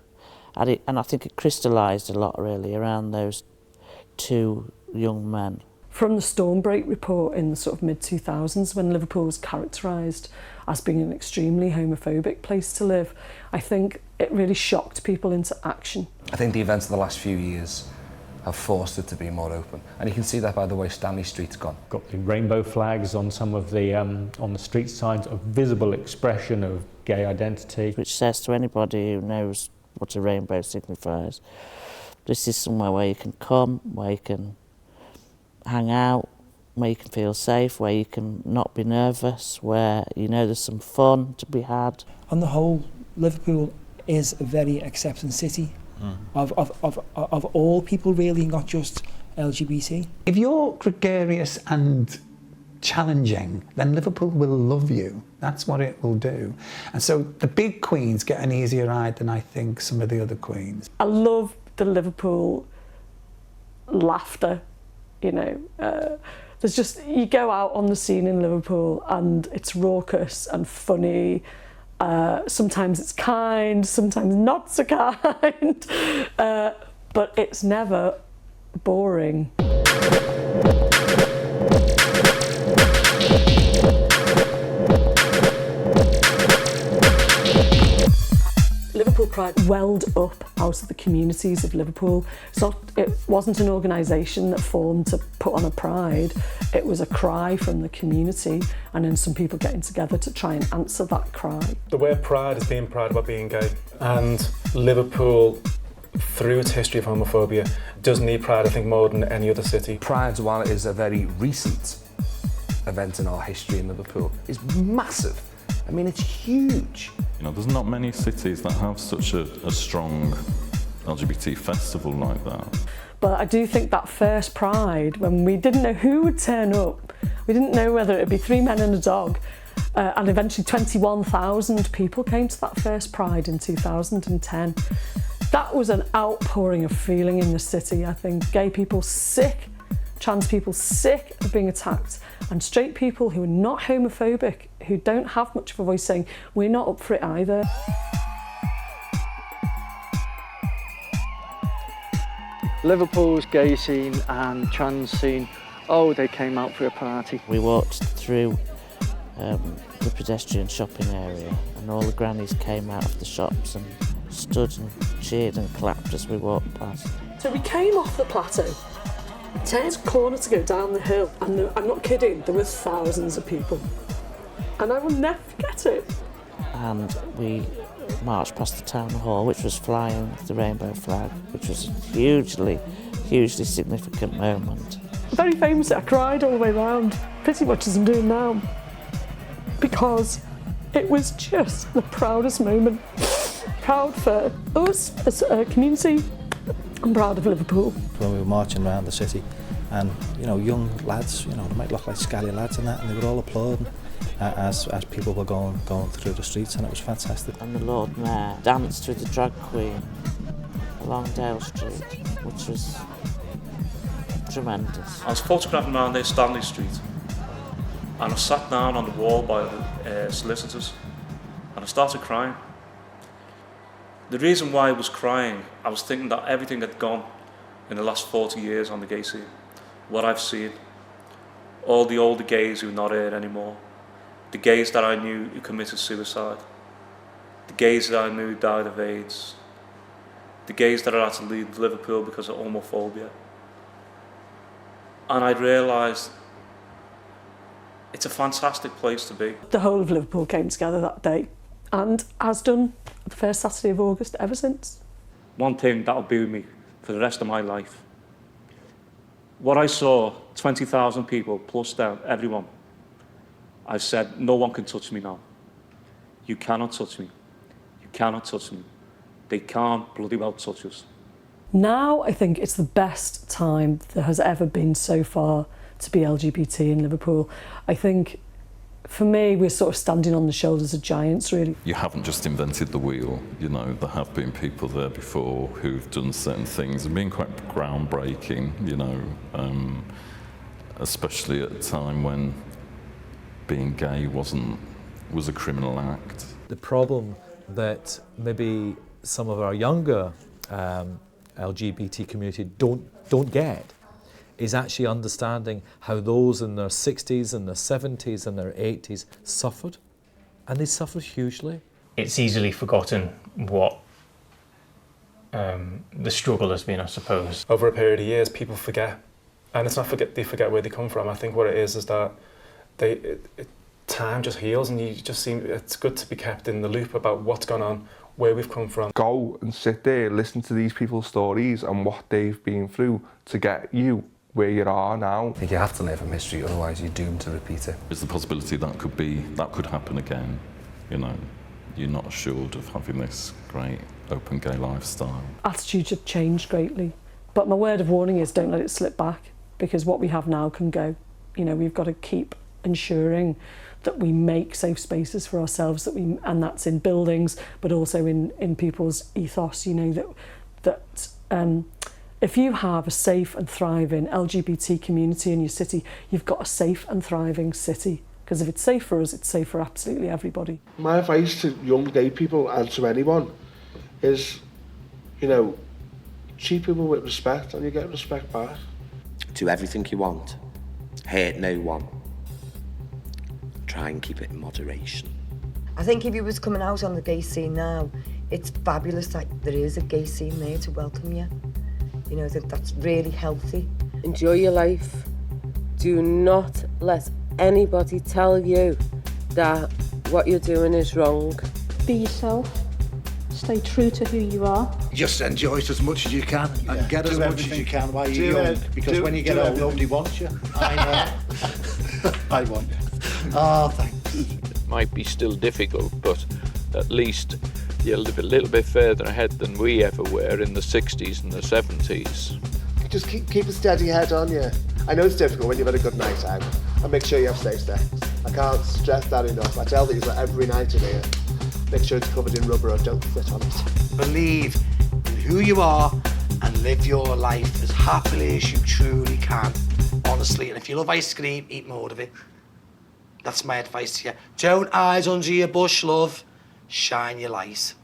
And I think it crystallised a lot really around those two young men. From the Stormbreak report in the sort of mid-2000s, when Liverpool was characterised as being an extremely homophobic place to live, I think it really shocked people into action. I think the events of the last few years have forced it to be more open, and you can see that by the way Stanley Street's gone. Got the rainbow flags on some of the on the street signs, a visible expression of gay identity. Which says to anybody who knows what a rainbow signifies, this is somewhere where you can come, where you can hang out, where you can feel safe, where you can not be nervous, where you know there's some fun to be had. On the whole, Liverpool is a very accepting city of all people really, not just LGBT. If you're gregarious and challenging, then Liverpool will love you. That's what it will do. And so the big queens get an easier ride than I think some of the other queens. I love the Liverpool laughter, you know. There's just, you go out on the scene in Liverpool and it's raucous and funny. Sometimes it's kind, sometimes not so kind, but it's never boring. Liverpool Pride welled up out of the communities of Liverpool. It wasn't an organisation that formed to put on a pride. It was a cry from the community, and then some people getting together to try and answer that cry. The word pride is being proud about being gay, and Liverpool, through its history of homophobia, does need pride, I think, more than any other city. Pride, while it is a very recent event in our history in Liverpool, is massive. I mean, it's huge. You know, there's not many cities that have such a strong LGBT festival like that. But I do think that first Pride, when we didn't know who would turn up, we didn't know whether it'd be 3 men and a dog, and eventually 21,000 people came to that first Pride in 2010. That was an outpouring of feeling in the city. I think gay people sick, trans people sick of being attacked, and straight people who are not homophobic, who don't have much of a voice, saying we're not up for it either. Liverpool's gay scene and trans scene, oh, they came out for a party. We walked through the pedestrian shopping area, and all the grannies came out of the shops and stood and cheered and clapped as we walked past. So we came off the plateau, turned a corner to go down the hill, and I'm not kidding, there were thousands of people. And I will never forget it. And we marched past the town hall, which was flying the rainbow flag, which was a hugely significant moment. Very famously, I cried all the way around, pretty much as I'm doing now, because it was just the proudest moment. Proud for us as a community. I'm proud of Liverpool. When we were marching around the city, and you know, young lads, you know, they might look like scally lads and that, and they were all applauding as people were going through the streets, and it was fantastic. And the Lord Mayor danced with the drag queen along Dale Street, which was tremendous. I was photographing around there, Stanley Street, and I sat down on the wall by the solicitors, and I started crying. The reason why I was crying, I was thinking that everything had gone in the last 40 years on the gay scene. What I've seen, all the older gays who are not here anymore, the gays that I knew who committed suicide, the gays that I knew who died of AIDS, the gays that had to leave Liverpool because of homophobia. And I realised it's a fantastic place to be. The whole of Liverpool came together that day, and has done the first Saturday of August ever since. One thing that'll be with me for the rest of my life. What I saw, 20,000 people plus down, everyone, I said, no one can touch me now. You cannot touch me. You cannot touch me. They can't bloody well touch us. Now I think it's the best time there has ever been so far to be LGBT in Liverpool. I think for me, we're sort of standing on the shoulders of giants, really. You haven't just invented the wheel, you know, there have been people there before who've done certain things and been quite groundbreaking, you know, especially at a time when being gay was a criminal act. The problem that maybe some of our younger LGBT community don't get is actually understanding how those in their 60s and their 70s and their 80s suffered, and they suffered hugely. It's easily forgotten what the struggle has been, I suppose. Over a period of years, people forget, and it's not they forget where they come from. I think what it is that time just heals, and it's good to be kept in the loop about what's gone on, where we've come from. Go and sit there, listen to these people's stories and what they've been through to get you where you are now. I think you have to learn from history, otherwise you're doomed to repeat it. There's the possibility that could happen again. You know, you're not assured of having this great open gay lifestyle. Attitudes have changed greatly, but my word of warning is don't let it slip back, because what we have now can go. You know, we've got to keep ensuring that we make safe spaces for ourselves, and that's in buildings, but also in people's ethos. You know, that if you have a safe and thriving LGBT community in your city, you've got a safe and thriving city. Because if it's safe for us, it's safe for absolutely everybody. My advice to young gay people and to anyone is, you know, treat people with respect and you get respect back. Do everything you want. Hate no one. Try and keep it in moderation. I think if you was coming out on the gay scene now, it's fabulous that there is a gay scene there to welcome you. You know, that's really healthy. Enjoy your life. Do not let anybody tell you that what you're doing is wrong. Be yourself. Stay true to who you are. Just enjoy it as much as you can and get as much as you can while you're young. Because when you get old, nobody wants you. I know. I want you. Oh, thanks. It might be still difficult, but at least you'll live a little bit further ahead than we ever were in the 60s and the 70s. Just keep a steady head on you. I know it's difficult when you've had a good night out, and make sure you have safe sex. I can't stress that enough. I tell these every night in here. Make sure it's covered in rubber or don't sit on it. Believe in who you are and live your life as happily as you truly can, honestly. And if you love ice cream, eat more of it. That's my advice to you. Don't hide under your bush, love. Shine your light.